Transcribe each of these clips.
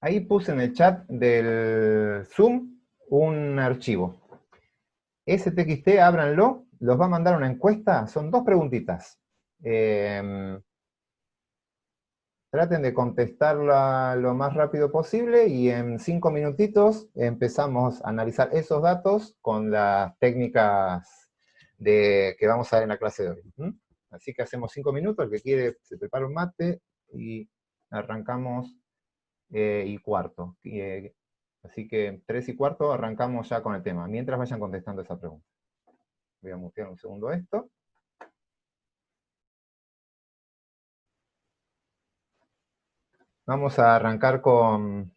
Ahí puse en el chat del Zoom un archivo. Ese TXT, ábranlo, los va a mandar una encuesta, son 2 preguntitas. Traten de contestarla lo más rápido posible y en 5 minutitos empezamos a analizar esos datos con las técnicas que vamos a ver en la clase de hoy. Así que hacemos 5 minutos, el que quiere se prepara un mate y arrancamos y cuarto. Así que 3 y cuarto arrancamos ya con el tema, mientras vayan contestando esa pregunta. Voy a mutear un segundo esto. Vamos a arrancar con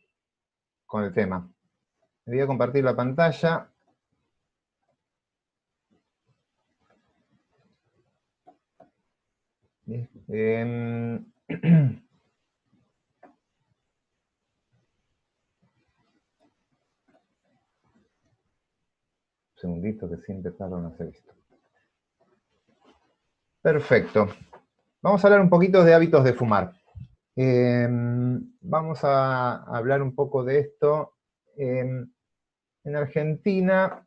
el tema. Voy a compartir la pantalla. Un segundito que siempre tardo en hacer esto. Perfecto. Vamos a hablar un poquito de hábitos de fumar. Vamos a hablar un poco de esto. En Argentina,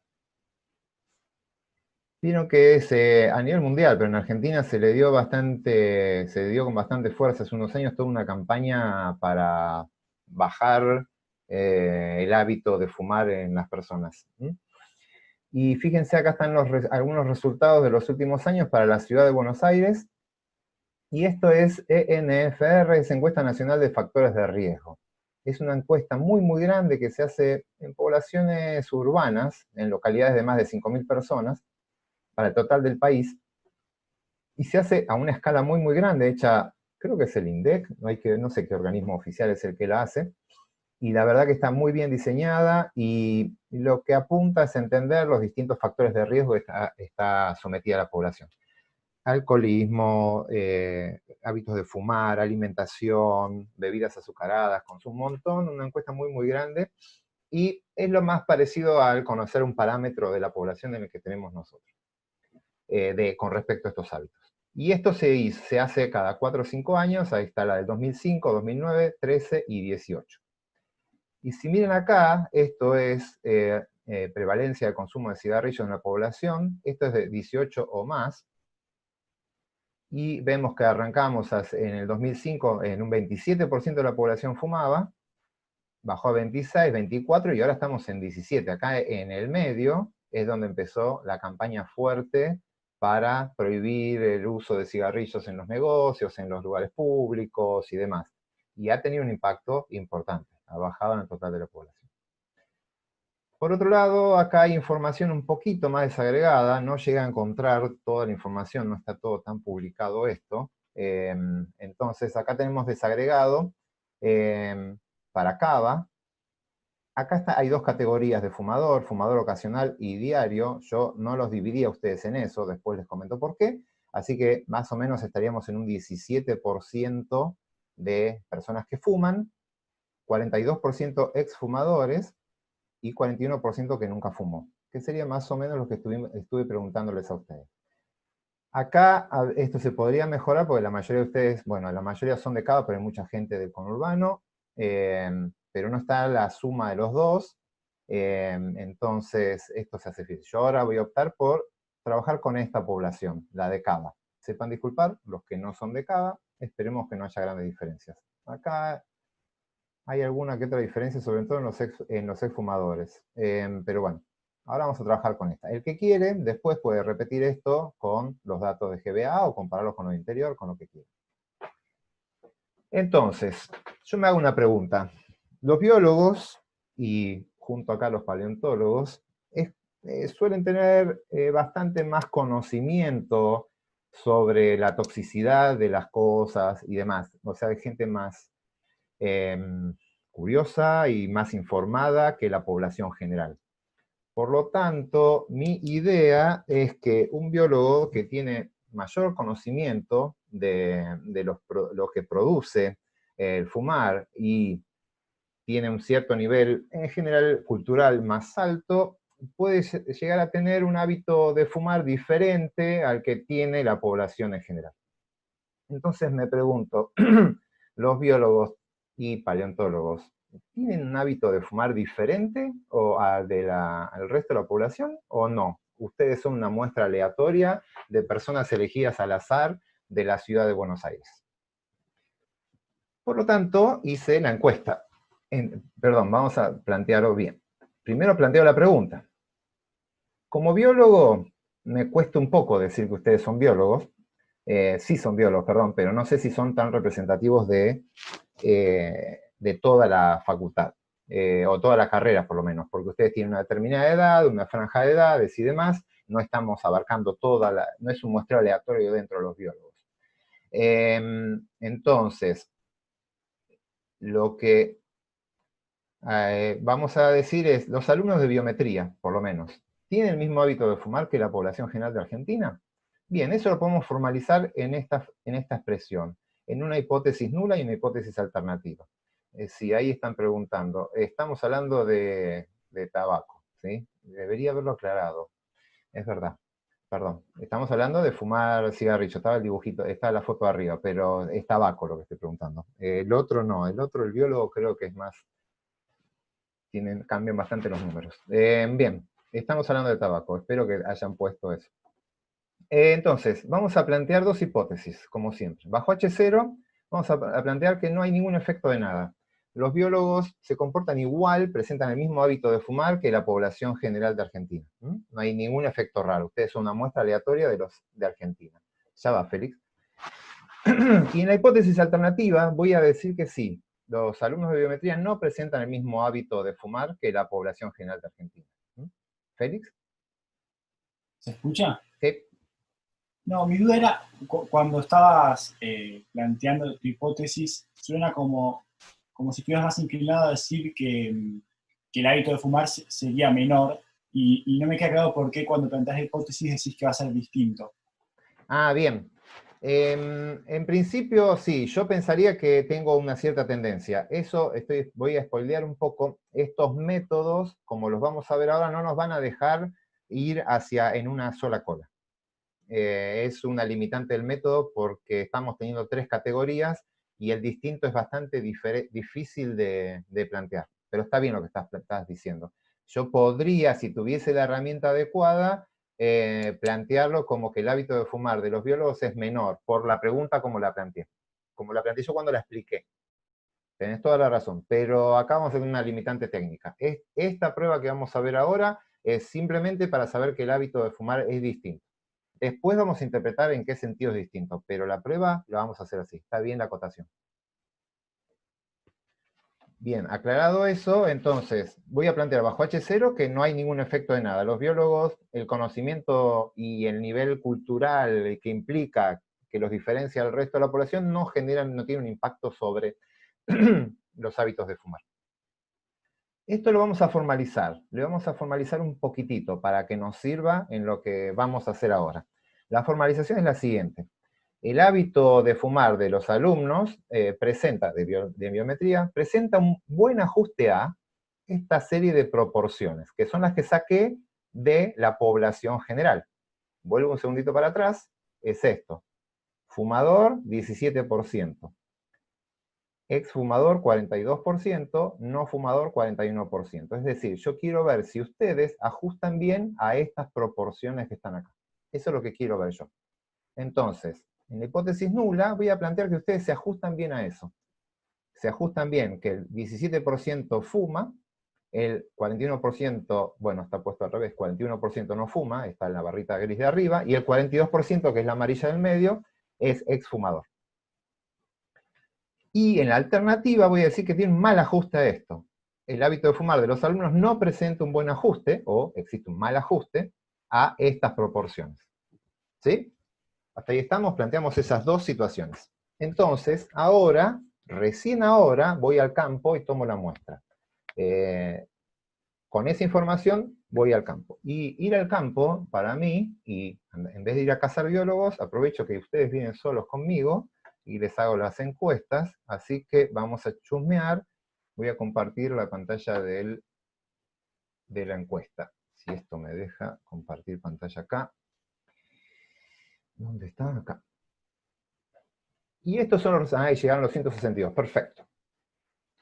vieron que es a nivel mundial, pero en Argentina se dio con bastante fuerza hace unos años toda una campaña para bajar el hábito de fumar en las personas. Y fíjense, acá están algunos resultados de los últimos años para la ciudad de Buenos Aires. Y esto es ENFR, es Encuesta Nacional de Factores de Riesgo. Es una encuesta muy, muy grande que se hace en poblaciones urbanas, en localidades de más de 5.000 personas, para el total del país. Y se hace a una escala muy, muy grande, hecha, creo que es el INDEC, no sé qué organismo oficial es el que la hace, y la verdad que está muy bien diseñada y lo que apunta es entender los distintos factores de riesgo que está sometida la población. Alcoholismo, hábitos de fumar, alimentación, bebidas azucaradas, consumo, un montón, una encuesta muy, muy grande, y es lo más parecido al conocer un parámetro de la población en el que tenemos nosotros, con respecto a estos hábitos. Y esto se hace cada 4 o 5 años, ahí está la del 2005, 2009, 13 y 18. Y si miren acá, esto es prevalencia de consumo de cigarrillos en la población, esto es de 18 o más, y vemos que arrancamos en el 2005 en un 27% de la población fumaba, bajó a 26, 24 y ahora estamos en 17. Acá en el medio es donde empezó la campaña fuerte para prohibir el uso de cigarrillos en los negocios, en los lugares públicos y demás. Y ha tenido un impacto importante, ha bajado en el total de la población. Por otro lado, acá hay información un poquito más desagregada, no llega a encontrar toda la información, no está todo tan publicado esto. Entonces, acá tenemos desagregado para cava. Acá hay 2 categorías de fumador, fumador ocasional y diario. Yo no los dividí a ustedes en eso, después les comento por qué. Así que más o menos estaríamos en un 17% de personas que fuman, 42% exfumadores, y 41% que nunca fumó, que sería más o menos lo que estuve preguntándoles a ustedes. Acá esto se podría mejorar porque la mayoría de ustedes, bueno, la mayoría son de Cava, pero hay mucha gente del conurbano, pero no está la suma de los dos, entonces esto se hace difícil. Yo ahora voy a optar por trabajar con esta población, la de Cava. Sepan disculpar, los que no son de Cava, esperemos que no haya grandes diferencias. Acá hay alguna que otra diferencia, sobre todo en los exfumadores. Pero bueno, ahora vamos a trabajar con esta. El que quiere, después puede repetir esto con los datos de GBA o compararlos con lo interior, con lo que quiera. Entonces, yo me hago una pregunta. Los biólogos, y junto acá los paleontólogos, suelen tener bastante más conocimiento sobre la toxicidad de las cosas y demás. O sea, hay gente más curiosa y más informada que la población general. Por lo tanto, mi idea es que un biólogo que tiene mayor conocimiento de lo que produce el fumar y tiene un cierto nivel, en general, cultural más alto, puede llegar a tener un hábito de fumar diferente al que tiene la población en general. Entonces me pregunto, los biólogos y paleontólogos, ¿tienen un hábito de fumar diferente o al resto de la población o no? Ustedes son una muestra aleatoria de personas elegidas al azar de la ciudad de Buenos Aires. Por lo tanto, hice la encuesta. Perdón, vamos a plantearlo bien. Primero planteo la pregunta. Como biólogo, me cuesta un poco decir que ustedes son biólogos. Sí son biólogos, perdón, pero no sé si son tan representativos de toda la facultad, o todas las carreras por lo menos, porque ustedes tienen una determinada edad, una franja de edades y demás, no estamos abarcando no es un muestreo aleatorio dentro de los biólogos. Entonces, lo que vamos a decir es, los alumnos de biometría, por lo menos, ¿tienen el mismo hábito de fumar que la población general de Argentina? Bien, eso lo podemos formalizar en esta expresión, en una hipótesis nula y una hipótesis alternativa. Sí, ahí están preguntando. Estamos hablando de tabaco, ¿sí? Debería haberlo aclarado. Es verdad. Perdón. Estamos hablando de fumar cigarrillo. Estaba el dibujito, está la foto arriba, pero es tabaco lo que estoy preguntando. El otro no. El otro, el biólogo, creo que es más... cambian bastante los números. Bien, estamos hablando de tabaco. Espero que hayan puesto eso. Entonces, vamos a plantear dos hipótesis, como siempre. Bajo H0, vamos a plantear que no hay ningún efecto de nada. Los biólogos se comportan igual, presentan el mismo hábito de fumar que la población general de Argentina. No hay ningún efecto raro. Ustedes son una muestra aleatoria de los de Argentina. Ya va, Félix. Y en la hipótesis alternativa, voy a decir que sí. Los alumnos de biometría no presentan el mismo hábito de fumar que la población general de Argentina. ¿Félix? ¿Se escucha? Sí. No, mi duda era, cuando estabas planteando tu hipótesis, suena como si estuvieras más inclinado a decir que el hábito de fumar sería menor, y no me queda claro por qué cuando planteas la hipótesis decís que va a ser distinto. Ah, bien. En principio, sí, yo pensaría que tengo una cierta tendencia. Eso voy a spoilear un poco. Estos métodos, como los vamos a ver ahora, no nos van a dejar ir en una sola cola. Es una limitante del método porque estamos teniendo 3 categorías y el distinto es bastante difícil de plantear. Pero está bien lo que estás diciendo. Yo podría, si tuviese la herramienta adecuada, plantearlo como que el hábito de fumar de los biólogos es menor, por la pregunta como la planteé. Como la planteé yo cuando la expliqué. Tenés toda la razón, pero acá vamos a tener una limitante técnica. Esta prueba que vamos a ver ahora es simplemente para saber que el hábito de fumar es distinto. Después vamos a interpretar en qué sentido es distinto, pero la prueba la vamos a hacer así. Está bien la acotación. Bien, aclarado eso, entonces voy a plantear bajo H0 que no hay ningún efecto de nada. Los biólogos, el conocimiento y el nivel cultural que implica que los diferencia del resto de la población no tienen un impacto sobre los hábitos de fumar. Esto lo vamos a formalizar, le vamos a formalizar un poquitito para que nos sirva en lo que vamos a hacer ahora. La formalización es la siguiente. El hábito de fumar de los alumnos de biometría presenta un buen ajuste a esta serie de proporciones, que son las que saqué de la población general. Vuelvo un segundito para atrás, es esto. Fumador, 17%. Exfumador 42%, no fumador 41%. Es decir, yo quiero ver si ustedes ajustan bien a estas proporciones que están acá. Eso es lo que quiero ver yo. Entonces, en la hipótesis nula voy a plantear que ustedes se ajustan bien a eso. Se ajustan bien que el 17% fuma, el 41%, bueno, está puesto al revés, 41% no fuma, está en la barrita gris de arriba, y el 42%, que es la amarilla del medio, es exfumador. Y en la alternativa voy a decir que tiene un mal ajuste a esto. El hábito de fumar de los alumnos no presenta un buen ajuste, o existe un mal ajuste, a estas proporciones. ¿Sí? Hasta ahí estamos, planteamos esas dos situaciones. Entonces, ahora, recién ahora, voy al campo y tomo la muestra. Con esa información voy al campo. Y ir al campo, para mí, y en vez de ir a cazar biólogos, aprovecho que ustedes vienen solos conmigo, y les hago las encuestas, así que vamos a chusmear. Voy a compartir la pantalla de la encuesta. Si esto me deja compartir pantalla acá. ¿Dónde está? Acá. Y estos son los... Ahí llegaron los 162, perfecto.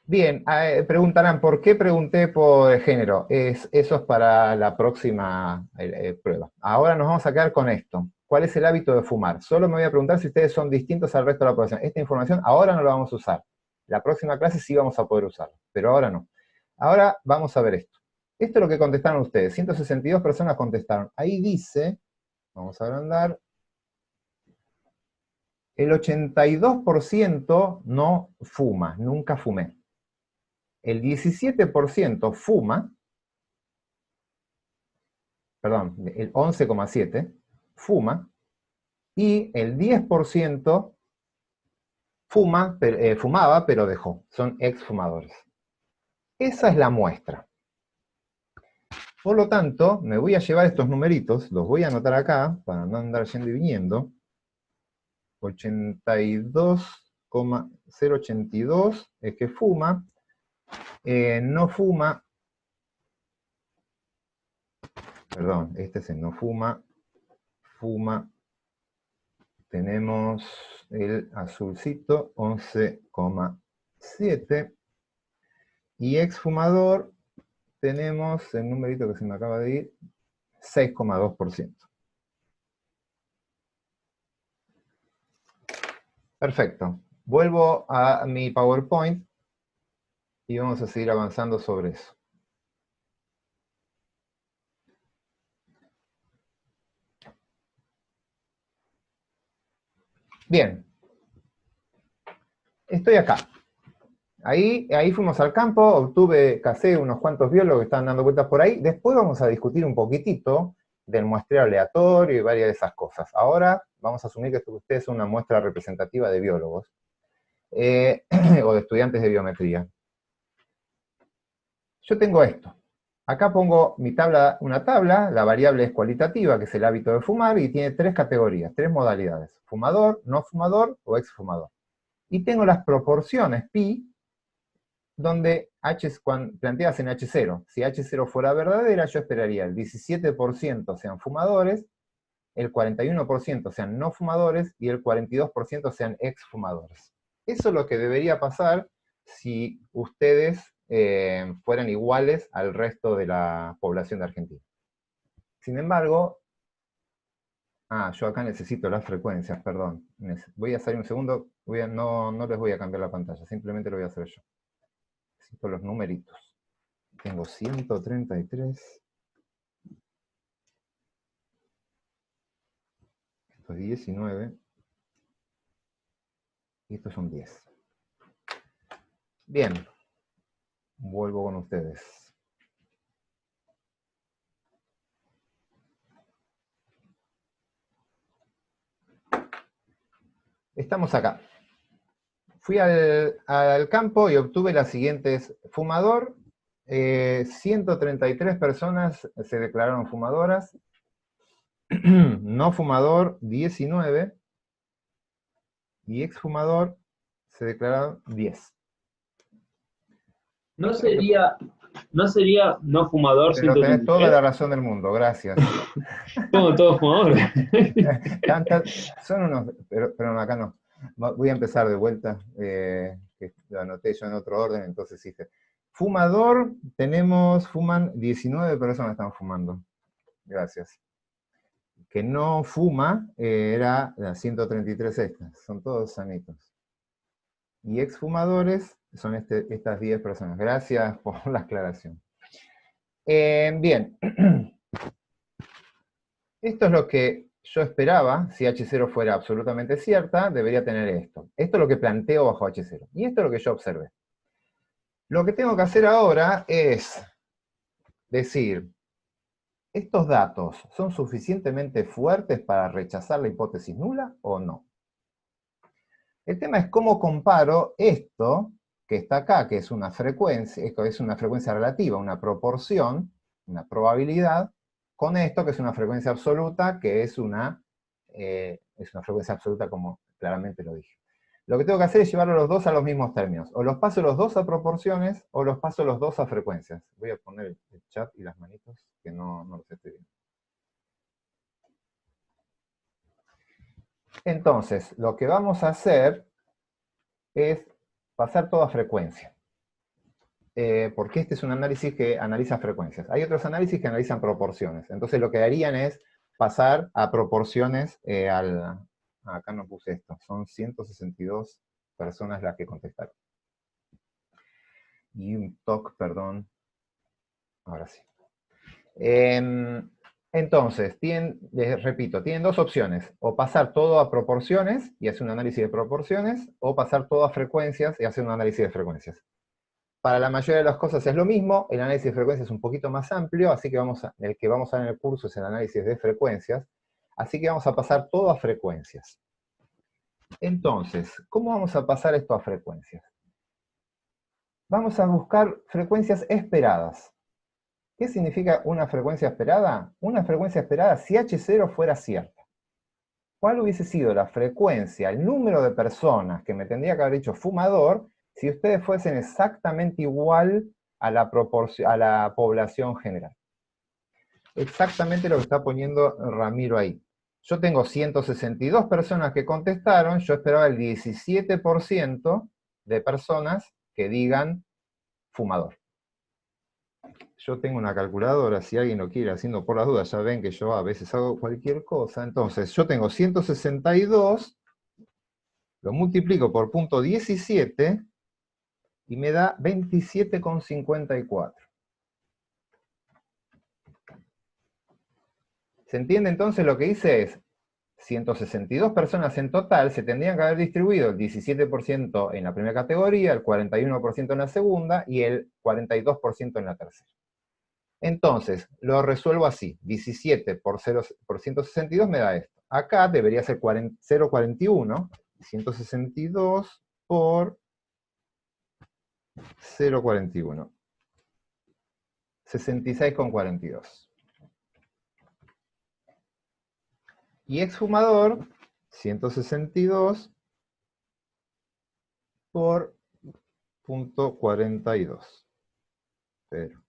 Bien, preguntarán, ¿por qué pregunté por género? Eso es para la próxima prueba. Ahora nos vamos a quedar con esto. ¿Cuál es el hábito de fumar? Solo me voy a preguntar si ustedes son distintos al resto de la población. Esta información ahora no la vamos a usar. La próxima clase sí vamos a poder usarla, pero ahora no. Ahora vamos a ver esto. Esto es lo que contestaron ustedes. 162 personas contestaron. Ahí dice, vamos a agrandar, el 82% no fuma, nunca fumé. El 17% fuma, perdón, el 11,7% fuma, y el 10% fumaba, pero dejó. Son exfumadores. Esa es la muestra. Por lo tanto, me voy a llevar estos numeritos, los voy a anotar acá, para no andar yendo y viniendo. 82,082 es que fuma. No fuma, perdón, este es el no fuma, fuma, tenemos el azulcito, 11,7, y exfumador, tenemos el numerito que se me acaba de ir, 6,2%. Perfecto. Vuelvo a mi PowerPoint y vamos a seguir avanzando sobre eso. Bien. Estoy acá. Ahí fuimos al campo, casé unos cuantos biólogos que estaban dando vueltas por ahí. Después vamos a discutir un poquitito del muestreo aleatorio y varias de esas cosas. Ahora vamos a asumir que ustedes son una muestra representativa de biólogos o de estudiantes de biometría. Yo tengo esto. Acá pongo una tabla, la variable es cualitativa, que es el hábito de fumar, y tiene 3 categorías, 3 modalidades: fumador, no fumador o exfumador. Y tengo las proporciones pi, donde planteadas en H0. Si H0 fuera verdadera, yo esperaría el 17% sean fumadores, el 41% sean no fumadores y el 42% sean exfumadores. Eso es lo que debería pasar si ustedes fueran iguales al resto de la población de Argentina. Sin embargo, yo acá necesito las frecuencias, perdón. Voy a salir un segundo, no les voy a cambiar la pantalla, simplemente lo voy a hacer yo. Necesito los numeritos. Tengo 133. Esto es 19. Y estos son 10. Bien. Vuelvo con ustedes. Estamos acá. Fui al campo y obtuve las siguientes. Fumador, 133 personas se declararon fumadoras. No fumador, 19. Y exfumador se declararon 10. No sería no fumador Pero tenés toda 133. la razón del mundo, gracias. Como todo fumador. Son unos, pero acá no. Voy a empezar de vuelta, que lo anoté yo en otro orden, entonces hice. Fumador, fuman 19 personas están fumando. Gracias. Que no fuma, era las 133 estas, son todos sanitos. Y exfumadores son estas 10 personas. Gracias por la aclaración. Bien. Esto es lo que yo esperaba. Si H0 fuera absolutamente cierta, debería tener esto. Esto es lo que planteo bajo H0. Y esto es lo que yo observé. Lo que tengo que hacer ahora es decir, ¿estos datos son suficientemente fuertes para rechazar la hipótesis nula o no? El tema es cómo comparo esto que está acá, que es una frecuencia relativa, una proporción, una probabilidad, con esto que es una frecuencia absoluta, que es una frecuencia absoluta como claramente lo dije. Lo que tengo que hacer es llevarlos los dos a los mismos términos. O los paso los dos a proporciones, o los paso los dos a frecuencias. Voy a poner el chat y las manitos, que no los estoy viendo. Entonces, lo que vamos a hacer es pasar todo a frecuencia. porque este es un análisis que analiza frecuencias. Hay otros análisis que analizan proporciones. Entonces lo que harían es pasar a proporciones acá no puse esto, son 162 personas las que contestaron. Y un TOC, perdón. Ahora sí. Entonces, les repito, tienen dos opciones. O pasar todo a proporciones y hacer un análisis de proporciones, o pasar todo a frecuencias y hacer un análisis de frecuencias. Para la mayoría de las cosas es lo mismo, el análisis de frecuencias es un poquito más amplio, así que el que vamos a ver en el curso es el análisis de frecuencias, así que vamos a pasar todo a frecuencias. Entonces, ¿cómo vamos a pasar esto a frecuencias? Vamos a buscar frecuencias esperadas. ¿Qué significa una frecuencia esperada? Una frecuencia esperada si H0 fuera cierta. ¿Cuál hubiese sido la frecuencia, el número de personas que me tendría que haber dicho fumador, si ustedes fuesen exactamente igual a la población general? Exactamente lo que está poniendo Ramiro ahí. Yo tengo 162 personas que contestaron, yo esperaba el 17% de personas que digan fumador. Yo tengo una calculadora, si alguien lo quiere haciendo por las dudas, ya ven que yo a veces hago cualquier cosa. Entonces, yo tengo 162, lo multiplico por punto 17, y me da 27,54. ¿Se entiende entonces? Lo que hice es, 162 personas en total se tendrían que haber distribuido el 17% en la primera categoría, el 41% en la segunda, y el 42% en la tercera. Entonces, lo resuelvo así, 17 por 162 me da esto. Acá debería ser 0,41, 162 por 0,41. 66,42. Y exfumador, 162 por .42. Pero.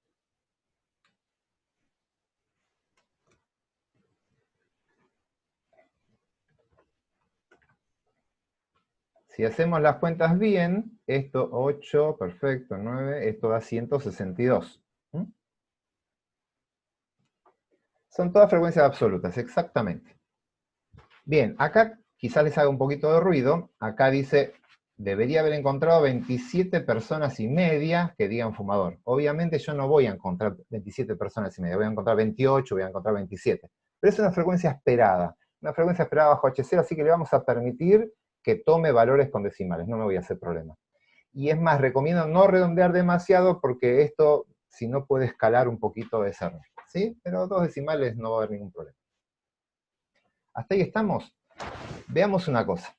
Si hacemos las cuentas bien, esto 8, perfecto, 9, esto da 162. Son todas frecuencias absolutas, exactamente. Bien, acá quizás les haga un poquito de ruido. Acá dice, debería haber encontrado 27 personas y media que digan fumador. Obviamente yo no voy a encontrar 27 personas y media, voy a encontrar 28, voy a encontrar 27. Pero es una frecuencia esperada. Una frecuencia esperada bajo H0, así que le vamos a permitir que tome valores con decimales, no me voy a hacer problema. Y es más, recomiendo no redondear demasiado porque esto, si no, puede escalar un poquito ese error, ¿sí? Pero 2 decimales no va a haber ningún problema. ¿Hasta ahí estamos? Veamos una cosa.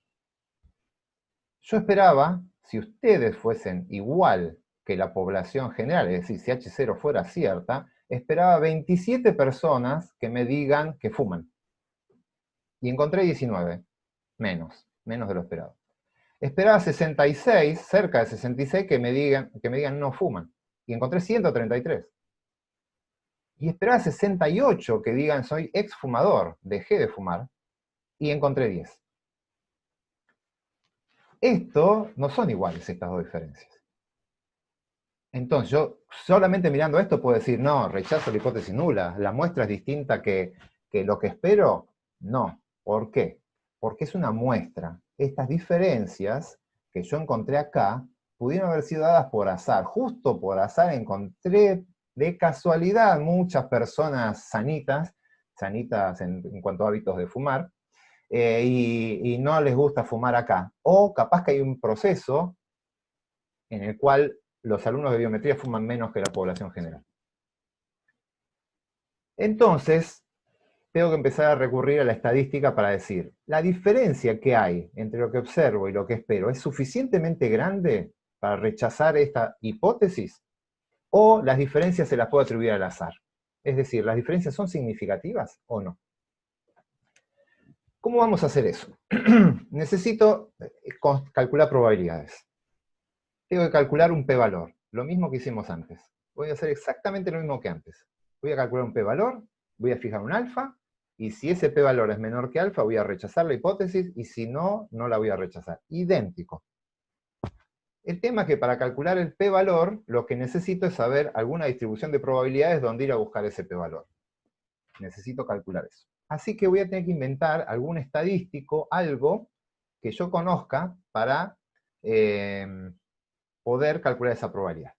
Yo esperaba, si ustedes fuesen igual que la población general, es decir, si H0 fuera cierta, esperaba 27 personas que me digan que fuman. Y encontré 19, menos de lo esperado. Esperaba 66, cerca de 66, que me digan no fuman. Y encontré 133. Y esperaba 68 que digan soy exfumador, dejé de fumar. Y encontré 10. Esto no son iguales estas dos diferencias. Entonces yo solamente mirando esto puedo decir, no, rechazo la hipótesis nula. La muestra es distinta que lo que espero. No. ¿Por qué? Porque es una muestra. Estas diferencias que yo encontré acá pudieron haber sido dadas por azar. Justo por azar encontré de casualidad muchas personas sanitas en cuanto a hábitos de fumar, y no les gusta fumar acá. O capaz que hay un proceso en el cual los alumnos de biometría fuman menos que la población general. Entonces, tengo que empezar a recurrir a la estadística para decir, la diferencia que hay entre lo que observo y lo que espero es suficientemente grande para rechazar esta hipótesis, o las diferencias se las puedo atribuir al azar. Es decir, ¿las diferencias son significativas o no? ¿Cómo vamos a hacer eso? Necesito calcular probabilidades. Tengo que calcular un p-valor, lo mismo que hicimos antes. Voy a hacer exactamente lo mismo que antes. Voy a calcular un p-valor, voy a fijar un alfa, y si ese p-valor es menor que alfa, voy a rechazar la hipótesis, y si no, no la voy a rechazar. Idéntico. El tema es que para calcular el p-valor, lo que necesito es saber alguna distribución de probabilidades donde ir a buscar ese p-valor. Necesito calcular eso. Así que voy a tener que inventar algún estadístico, algo que yo conozca para poder calcular esa probabilidad.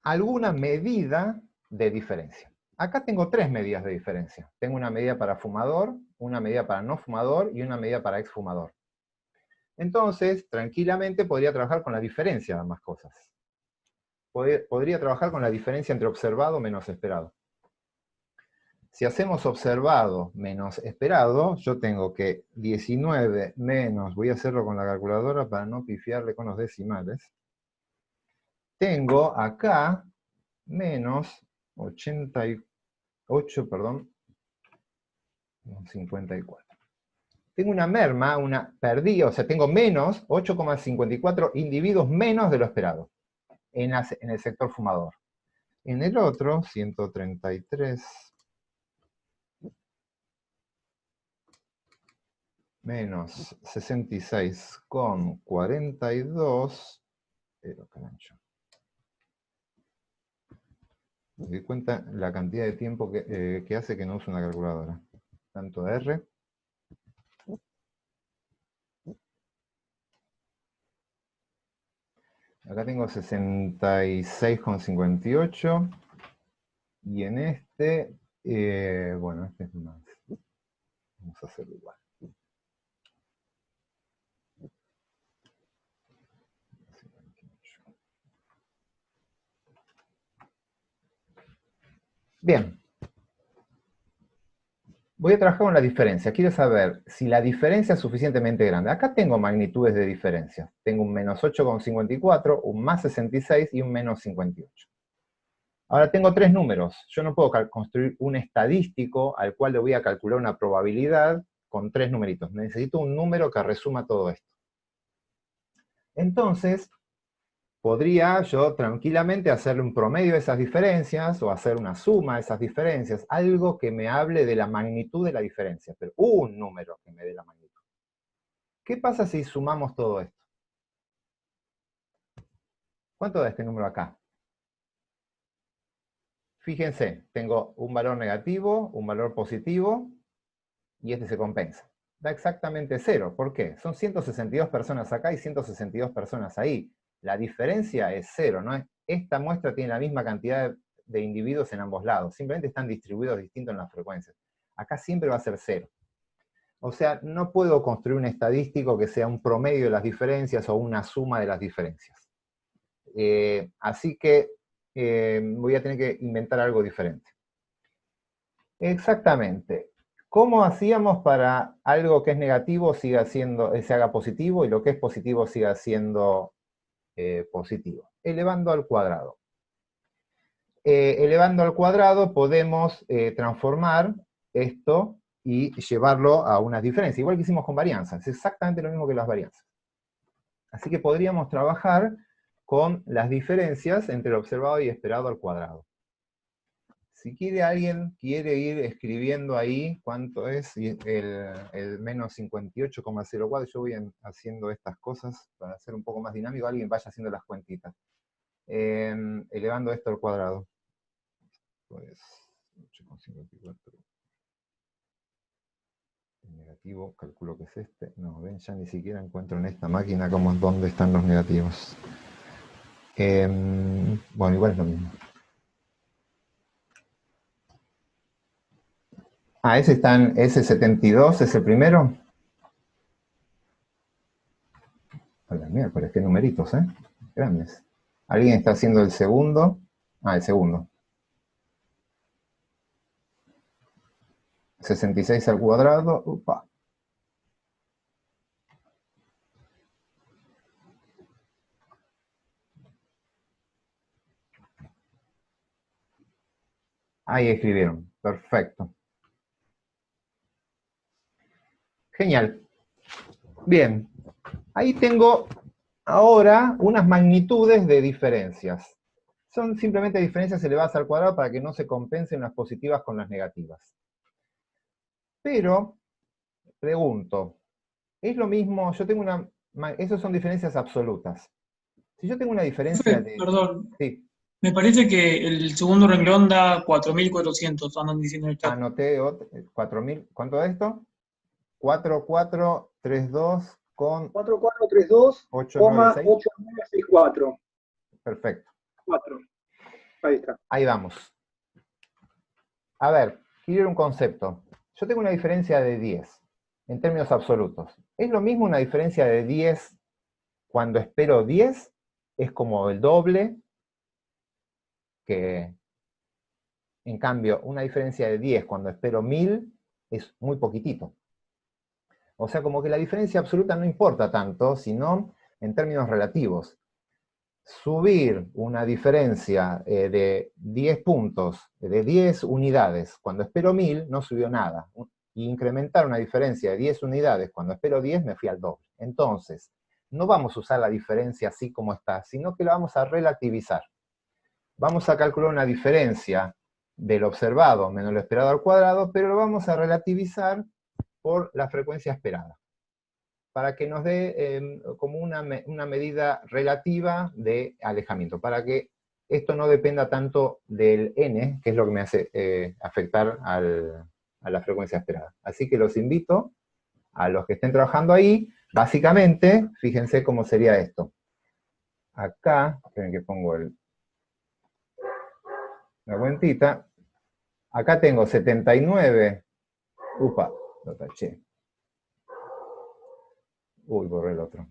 Alguna medida de diferencia. Acá tengo 3 medidas de diferencia. Tengo una medida para fumador, una medida para no fumador y una medida para exfumador. Entonces, tranquilamente podría trabajar con la diferencia de ambas cosas. Podría trabajar con la diferencia entre observado menos esperado. Si hacemos observado menos esperado, yo tengo que 19 menos, voy a hacerlo con la calculadora para no pifiarle con los decimales. Tengo acá menos 88, perdón, 54. Tengo una merma, perdí, o sea, tengo menos 8,54 individuos menos de lo esperado en el sector fumador. En el otro, 133 menos 66,42, pero carancho. Me doy cuenta la cantidad de tiempo que hace que no uso una calculadora. Tanto R. Acá tengo 66,58. Y en este, bueno, este es más. Vamos a hacerlo igual. Bien. Voy a trabajar con la diferencia. Quiero saber si la diferencia es suficientemente grande. Acá tengo magnitudes de diferencia. Tengo un menos 8,54, un más 66 y un menos 58. Ahora tengo 3 números. Yo no puedo construir un estadístico al cual le voy a calcular una probabilidad con 3 numeritos. Necesito un número que resuma todo esto. Entonces, podría yo tranquilamente hacerle un promedio de esas diferencias o hacer una suma de esas diferencias, algo que me hable de la magnitud de la diferencia, pero un número que me dé la magnitud. ¿Qué pasa si sumamos todo esto? ¿Cuánto da este número acá? Fíjense, tengo un valor negativo, un valor positivo, y este se compensa. Da exactamente 0. ¿Por qué? Son 162 personas acá y 162 personas ahí. La diferencia es 0, ¿no? Esta muestra tiene la misma cantidad de individuos en ambos lados, simplemente están distribuidos distintos en las frecuencias. Acá siempre va a ser 0. O sea, no puedo construir un estadístico que sea un promedio de las diferencias o una suma de las diferencias. Así que voy a tener que inventar algo diferente. Exactamente. ¿Cómo hacíamos para algo que es negativo se haga positivo y lo que es positivo siga siendo positivo? Elevando al cuadrado. Elevando al cuadrado podemos transformar esto y llevarlo a unas diferencias, igual que hicimos con varianzas, es exactamente lo mismo que las varianzas. Así que podríamos trabajar con las diferencias entre el observado y esperado al cuadrado. Si alguien quiere ir escribiendo ahí cuánto es el menos 58,04, yo voy haciendo estas cosas para hacer un poco más dinámico, alguien vaya haciendo las cuentitas. Elevando esto al cuadrado. Pues 8,54. El negativo, calculo que es este. No, ven, ya ni siquiera encuentro en esta máquina dónde están los negativos. Bueno, igual es lo mismo. Ah, ese 72 es el primero. Hola, miércoles, qué numeritos, grandes. ¿Alguien está haciendo el segundo? Ah, el segundo. 66 al cuadrado. Upa. Ahí escribieron. Perfecto. Genial. Bien. Ahí tengo ahora unas magnitudes de diferencias. Son simplemente diferencias elevadas al cuadrado para que no se compensen las positivas con las negativas. Pero, pregunto, ¿es lo mismo? Yo tengo esas son diferencias absolutas. Si yo tengo una diferencia de... Perdón, Sí, me parece que el segundo renglón da 4.400, andan diciendo en el chat. anoté 4.000. ¿Cuánto da esto? 4432 con 896. 4432,8964. Perfecto. 4. Ahí está. Ahí vamos. A ver, quiero un concepto. Yo tengo una diferencia de 10 en términos absolutos. ¿Es lo mismo una diferencia de 10 cuando espero 10? Es como el doble, que en cambio una diferencia de 10 cuando espero 1000 es muy poquitito. O sea, como que la diferencia absoluta no importa tanto, sino en términos relativos. Subir una diferencia de 10 puntos, de 10 unidades, cuando espero 1000, no subió nada. Y incrementar una diferencia de 10 unidades, cuando espero 10, me fui al doble. Entonces, no vamos a usar la diferencia así como está, sino que la vamos a relativizar. Vamos a calcular una diferencia del observado menos lo esperado al cuadrado, pero lo vamos a relativizar por la frecuencia esperada, para que nos dé como una medida relativa de alejamiento, para que esto no dependa tanto del n, que es lo que me hace afectar a la frecuencia esperada. Así que los invito a los que estén trabajando ahí, básicamente, fíjense cómo sería esto. Acá, esperen que pongo la cuentita, acá tengo 79, upa, lo taché. Uy, borré el otro.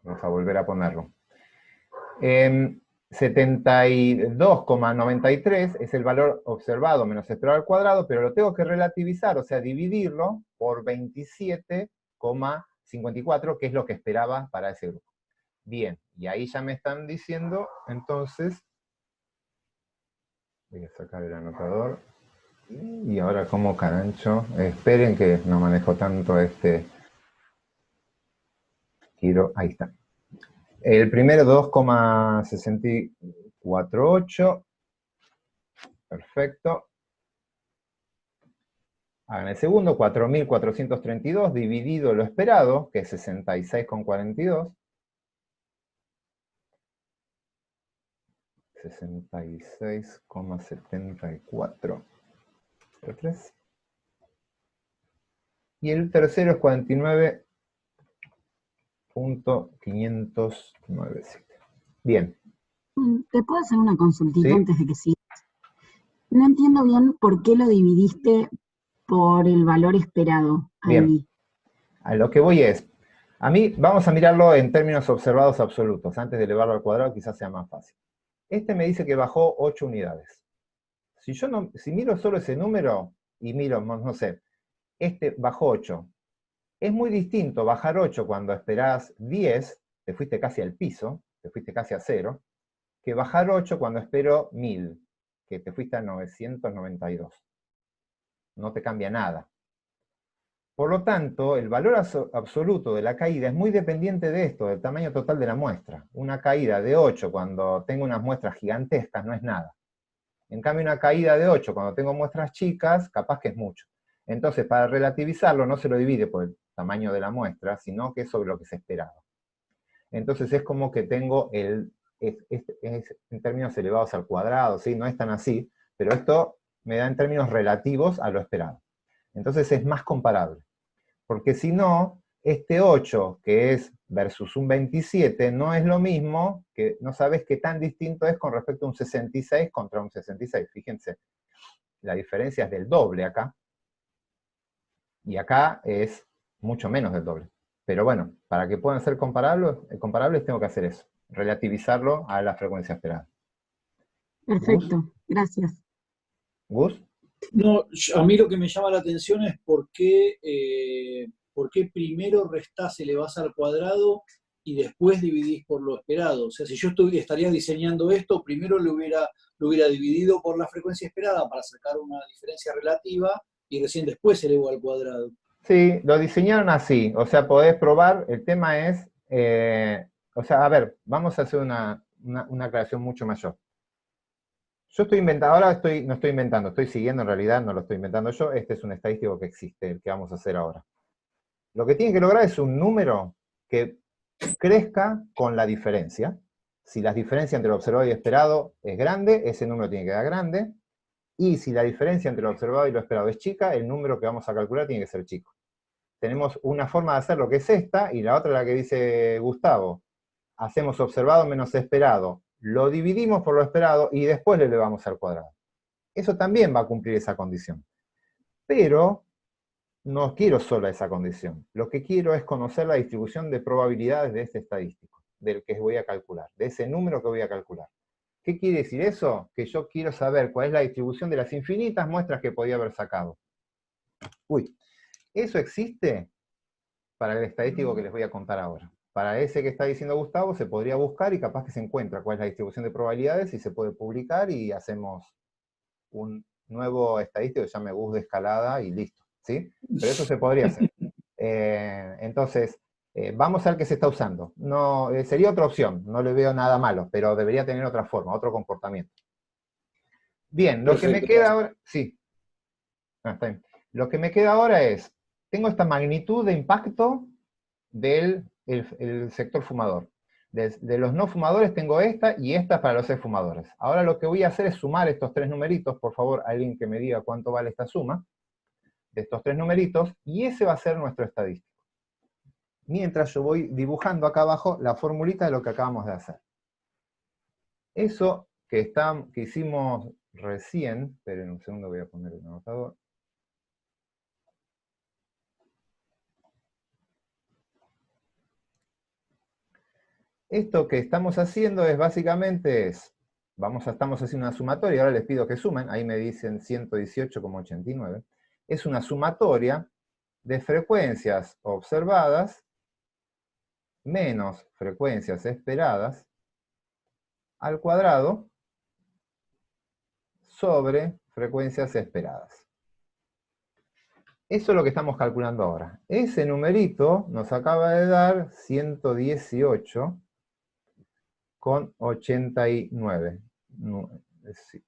Vamos a volver a ponerlo. 72,93 es el valor observado menos esperado al cuadrado, pero lo tengo que relativizar, o sea, dividirlo por 27,54, que es lo que esperaba para ese grupo. Bien, y ahí ya me están diciendo, entonces, voy a sacar el anotador. Y ahora como carancho, esperen que no manejo tanto este giro, ahí está. El primero 2,648, perfecto. Hagan el segundo, 4.432 dividido lo esperado, que es 66,42. 66,74. 3. Y el tercero es 49,597. Bien. ¿Te puedo hacer una consultita ¿Sí? antes de que sigas? No entiendo bien por qué lo dividiste por el valor esperado. Bien. Ahí. A lo que voy es, a mí, vamos a mirarlo en términos observados absolutos. Antes de elevarlo al cuadrado quizás sea más fácil. Este me dice que bajó 8 unidades. Si miro solo ese número, y miro, no sé, este bajó 8. Es muy distinto bajar 8 cuando esperás 10, te fuiste casi al piso, te fuiste casi a 0, que bajar 8 cuando espero 1000, que te fuiste a 992. No te cambia nada. Por lo tanto, el valor absoluto de la caída es muy dependiente de esto, del tamaño total de la muestra. Una caída de 8 cuando tengo unas muestras gigantescas no es nada. En cambio, una caída de 8 cuando tengo muestras chicas, capaz que es mucho. Entonces, para relativizarlo, no se lo divide por el tamaño de la muestra, sino que es sobre lo que se esperaba. Entonces, es como que tengo en términos elevados al cuadrado, ¿sí? No es tan así, pero esto me da en términos relativos a lo esperado. Entonces, es más comparable. Porque si no, este 8, que es versus un 27, no es lo mismo, que no sabes qué tan distinto es con respecto a un 66 contra un 66. Fíjense, la diferencia es del doble acá, y acá es mucho menos del doble. Pero bueno, para que puedan ser comparables tengo que hacer eso, relativizarlo a la frecuencia esperada. Perfecto, gracias. ¿Gus? No, a mí lo que me llama la atención es por qué primero restás, elevás al cuadrado y después dividís por lo esperado. O sea, si yo estaría diseñando esto, primero lo hubiera dividido por la frecuencia esperada para sacar una diferencia relativa y recién después elevo al cuadrado. Sí, lo diseñaron así, o sea, podés probar, el tema es, o sea, a ver, vamos a hacer una aclaración mucho mayor. Yo estoy inventando, no estoy inventando, estoy siguiendo en realidad, no lo estoy inventando yo, este es un estadístico que existe, el que vamos a hacer ahora. Lo que tienen que lograr es un número que crezca con la diferencia. Si la diferencia entre lo observado y esperado es grande, ese número tiene que dar grande. Y si la diferencia entre lo observado y lo esperado es chica, el número que vamos a calcular tiene que ser chico. Tenemos una forma de hacerlo que es esta, y la otra la que dice Gustavo. Hacemos observado menos esperado, lo dividimos por lo esperado y después le elevamos al cuadrado. Eso también va a cumplir esa condición. Pero no quiero solo esa condición. Lo que quiero es conocer la distribución de probabilidades de este estadístico, del que voy a calcular, de ese número que voy a calcular. ¿Qué quiere decir eso? Que yo quiero saber cuál es la distribución de las infinitas muestras que podía haber sacado. Uy, ¿eso existe? Para el estadístico que les voy a contar ahora. Para ese que está diciendo Gustavo, se podría buscar y capaz que se encuentra cuál es la distribución de probabilidades y se puede publicar y hacemos un nuevo estadístico que se llame bus de escalada y listo, ¿sí? Pero eso se podría hacer. Entonces, vamos a ver qué se está usando. No, sería otra opción, no le veo nada malo, pero debería tener otra forma, otro comportamiento. Bien, lo que me queda ahora... Sí. Está bien. Lo que me queda ahora es, tengo esta magnitud de impacto del el sector fumador. De los no fumadores tengo esta y esta para los fumadores. Ahora lo que voy a hacer es sumar estos tres numeritos, por favor, alguien que me diga cuánto vale esta suma, de estos tres numeritos, y ese va a ser nuestro estadístico. Mientras yo voy dibujando acá abajo la formulita de lo que acabamos de hacer. Eso que hicimos recién, esperen un segundo, voy a poner el anotador. Esto que estamos haciendo es básicamente, estamos haciendo una sumatoria, ahora les pido que sumen, ahí me dicen 118,89, es una sumatoria de frecuencias observadas menos frecuencias esperadas al cuadrado sobre frecuencias esperadas. Eso es lo que estamos calculando ahora. Ese numerito nos acaba de dar 118,89. Sí.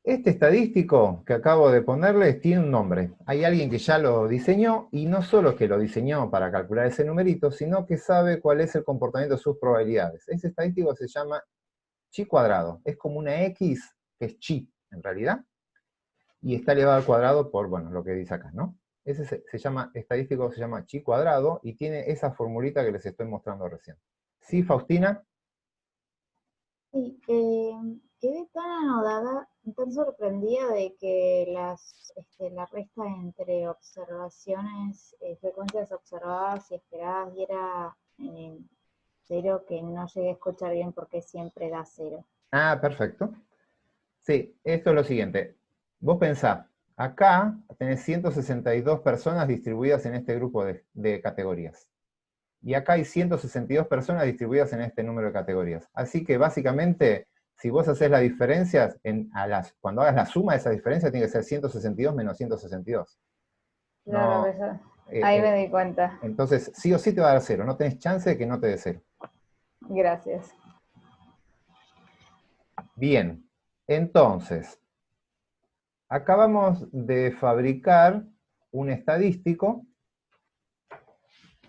Este estadístico que acabo de ponerles tiene un nombre. Hay alguien que ya lo diseñó, y no solo que lo diseñó para calcular ese numerito, sino que sabe cuál es el comportamiento de sus probabilidades. Ese estadístico se llama chi cuadrado. Es como una x, que es chi, en realidad, y está elevado al cuadrado por, bueno, lo que dice acá, ¿no? Ese estadístico se llama chi cuadrado, y tiene esa formulita que les estoy mostrando recién. ¿Sí, Faustina? Sí, quedé tan sorprendida de que la resta entre observaciones, frecuencias observadas y esperadas diera 0, que no llegué a escuchar bien porque siempre da 0. Ah, perfecto. Sí, esto es lo siguiente. Vos pensá, acá tenés 162 personas distribuidas en este grupo de categorías. Y acá hay 162 personas distribuidas en este número de categorías. Así que básicamente, si vos haces las diferencias, cuando hagas la suma de esas diferencias, tiene que ser 162 menos 162. Claro, No, ahí me di cuenta. Entonces, sí o sí te va a dar 0. No tenés chance de que no te dé 0. Gracias. Bien, entonces, acabamos de fabricar un estadístico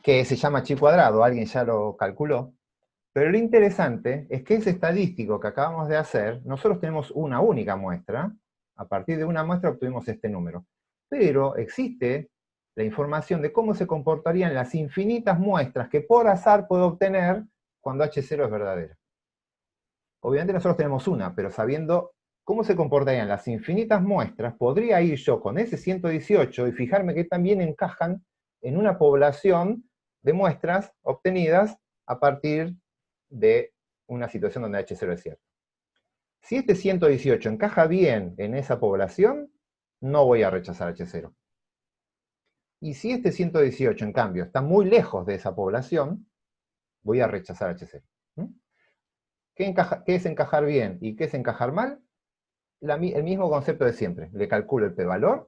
que se llama chi cuadrado, alguien ya lo calculó, pero lo interesante es que ese estadístico que acabamos de hacer, nosotros tenemos una única muestra, a partir de una muestra obtuvimos este número, pero existe la información de cómo se comportarían las infinitas muestras que por azar puedo obtener cuando H0 es verdadero. Obviamente nosotros tenemos una, pero sabiendo cómo se comportarían las infinitas muestras, podría ir yo con ese 118 y fijarme que también encajan en una población de muestras obtenidas a partir de una situación donde H0 es cierto. Si este 118 encaja bien en esa población, no voy a rechazar H0. Y si este 118, en cambio, está muy lejos de esa población, voy a rechazar H0. ¿Qué es encajar bien y qué es encajar mal? El mismo concepto de siempre. Le calculo el p-valor,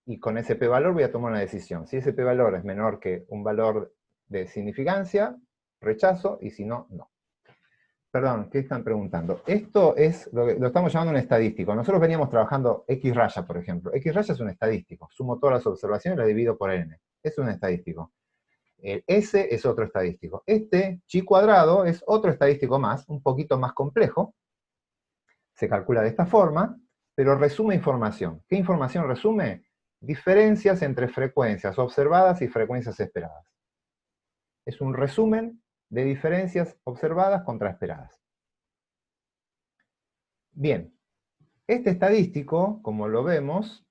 y con ese p-valor voy a tomar una decisión. Si ese p-valor es menor que un valor de significancia, rechazo, y si no, no. Perdón, ¿qué están preguntando? Esto es, lo estamos llamando un estadístico. Nosotros veníamos trabajando X raya, por ejemplo. X raya es un estadístico. Sumo todas las observaciones y las divido por N. Es un estadístico. El S es otro estadístico. Este, chi cuadrado, es otro estadístico más, un poquito más complejo. Se calcula de esta forma, pero resume información. ¿Qué información resume? Diferencias entre frecuencias observadas y frecuencias esperadas. Es un resumen de diferencias observadas contra esperadas. Bien, este estadístico, como lo vemos,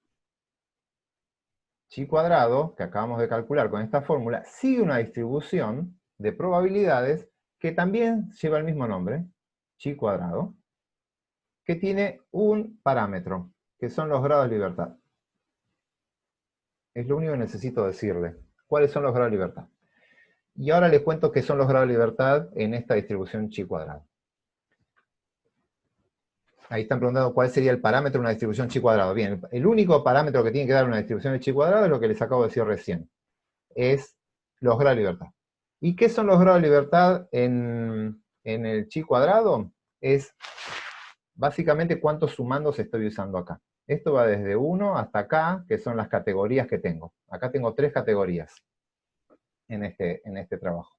chi cuadrado, que acabamos de calcular con esta fórmula, sigue una distribución de probabilidades que también lleva el mismo nombre, chi cuadrado, que tiene un parámetro, que son los grados de libertad. Es lo único que necesito decirle. ¿Cuáles son los grados de libertad? Y ahora les cuento qué son los grados de libertad en esta distribución chi cuadrado. Ahí están preguntando cuál sería el parámetro de una distribución chi cuadrado. Bien, el único parámetro que tiene que dar una distribución de chi cuadrado es lo que les acabo de decir recién. Es los grados de libertad. ¿Y qué son los grados de libertad en el chi cuadrado? Es básicamente cuántos sumandos estoy usando acá. Esto va desde 1 hasta acá, que son las categorías que tengo. Acá tengo 3 categorías en este trabajo.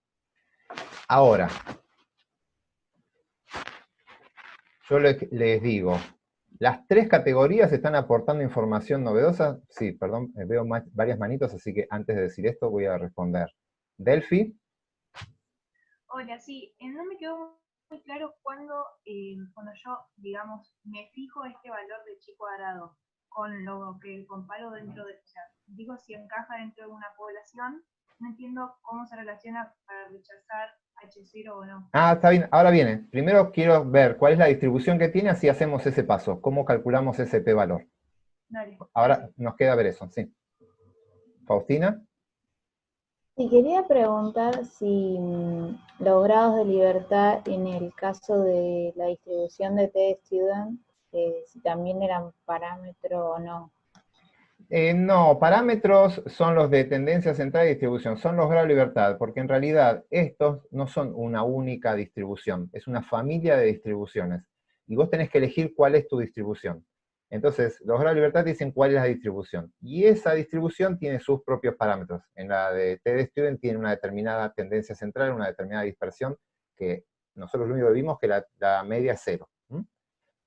Ahora, yo les digo, ¿las 3 categorías están aportando información novedosa? Sí, perdón, veo varias manitos, así que antes de decir esto voy a responder. Delphi. Hola, sí, no me quedó muy claro cuando yo, digamos, me fijo este valor de chi cuadrado con lo que comparo dentro de, o sea, digo si encaja dentro de una población, no entiendo cómo se relaciona para rechazar H0 o no. Ah, está bien, ahora viene. Primero quiero ver cuál es la distribución que tiene, así hacemos ese paso, cómo calculamos ese p-valor. Dale. Ahora nos queda ver eso, sí. Faustina. Y quería preguntar si los grados de libertad en el caso de la distribución de t-student, si también eran parámetro o no. No, parámetros son los de tendencia central y distribución, son los grados de libertad, porque en realidad estos no son una única distribución, es una familia de distribuciones, y vos tenés que elegir cuál es tu distribución. Entonces, los grados de libertad dicen cuál es la distribución, y esa distribución tiene sus propios parámetros. En la de t-student tiene una determinada tendencia central, una determinada dispersión, que nosotros lo único que vimos que la media es 0.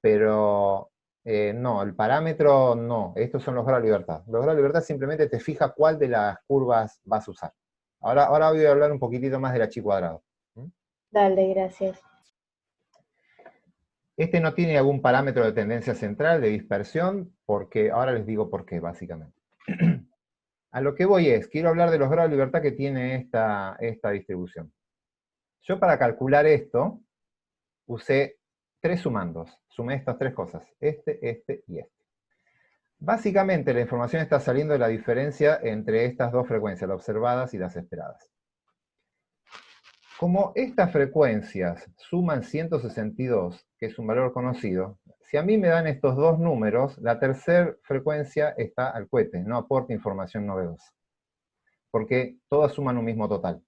Pero no, el parámetro no, estos son los grados de libertad. Los grados de libertad simplemente te fija cuál de las curvas vas a usar. Ahora voy a hablar un poquitito más de la chi cuadrado. Dale, gracias. Este no tiene algún parámetro de tendencia central, de dispersión, porque ahora les digo por qué, básicamente. A lo que voy es, quiero hablar de los grados de libertad que tiene esta distribución. Yo para calcular esto, usé 3 sumandos. Sumé estas 3 cosas, este y este. Básicamente la información está saliendo de la diferencia entre estas 2 frecuencias, las observadas y las esperadas. Como estas frecuencias suman 162, que es un valor conocido, si a mí me dan estos 2 números, la tercera frecuencia está al cohete, no aporta información novedosa. Porque todas suman un mismo total.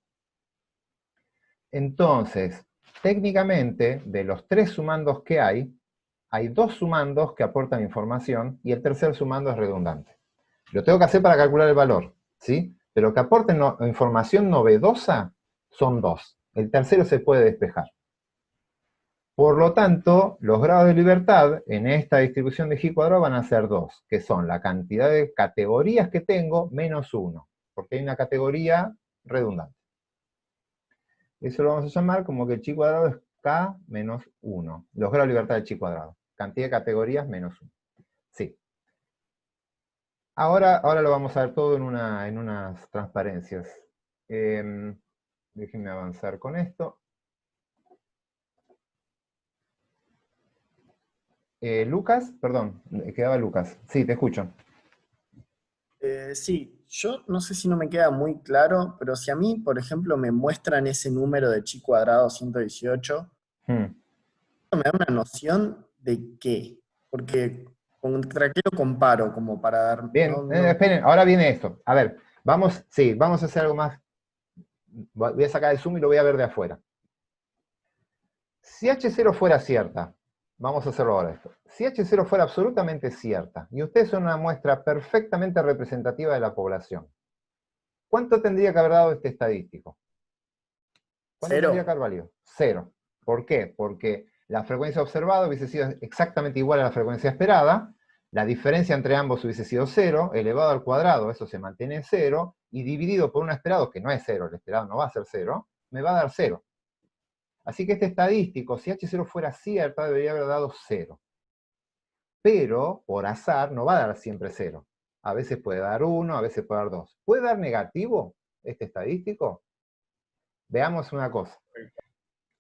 Entonces, técnicamente, de los 3 sumandos que hay 2 sumandos que aportan información, y el tercer sumando es redundante. Lo tengo que hacer para calcular el valor, ¿sí? Pero que aporten información novedosa son 2. El tercero se puede despejar. Por lo tanto, los grados de libertad en esta distribución de chi cuadrado van a ser 2, que son la cantidad de categorías que tengo menos 1, porque hay una categoría redundante. Eso lo vamos a llamar como que el chi cuadrado es k menos 1. Los grados de libertad del chi cuadrado. Cantidad de categorías menos 1. Sí. Ahora lo vamos a ver todo en unas transparencias. Déjenme avanzar con esto. Lucas, perdón, quedaba Lucas. Sí, te escucho. Sí, yo no sé si no me queda muy claro, pero si a mí, por ejemplo, me muestran ese número de chi cuadrado 118, me da una noción de qué, porque ¿contra qué lo comparo? Como para dar... Bien, esperen, ahora viene esto. A ver, vamos a hacer algo más. Voy a sacar el zoom y lo voy a ver de afuera. Si H0 fuera cierta, vamos a hacerlo ahora esto. Si H0 fuera absolutamente cierta, y ustedes son una muestra perfectamente representativa de la población, ¿cuánto tendría que haber dado este estadístico? ¿Cuánto tendría que haber valido? 0. ¿Por qué? Porque la frecuencia observada hubiese sido exactamente igual a la frecuencia esperada, la diferencia entre ambos hubiese sido 0, elevado al cuadrado, eso se mantiene en 0, y dividido por un esperado que no es 0, el esperado no va a ser 0, me va a dar 0. Así que este estadístico, si H0 fuera cierta, debería haber dado 0. Pero, por azar, no va a dar siempre 0. A veces puede dar 1, a veces puede dar 2. ¿Puede dar negativo este estadístico? Veamos una cosa.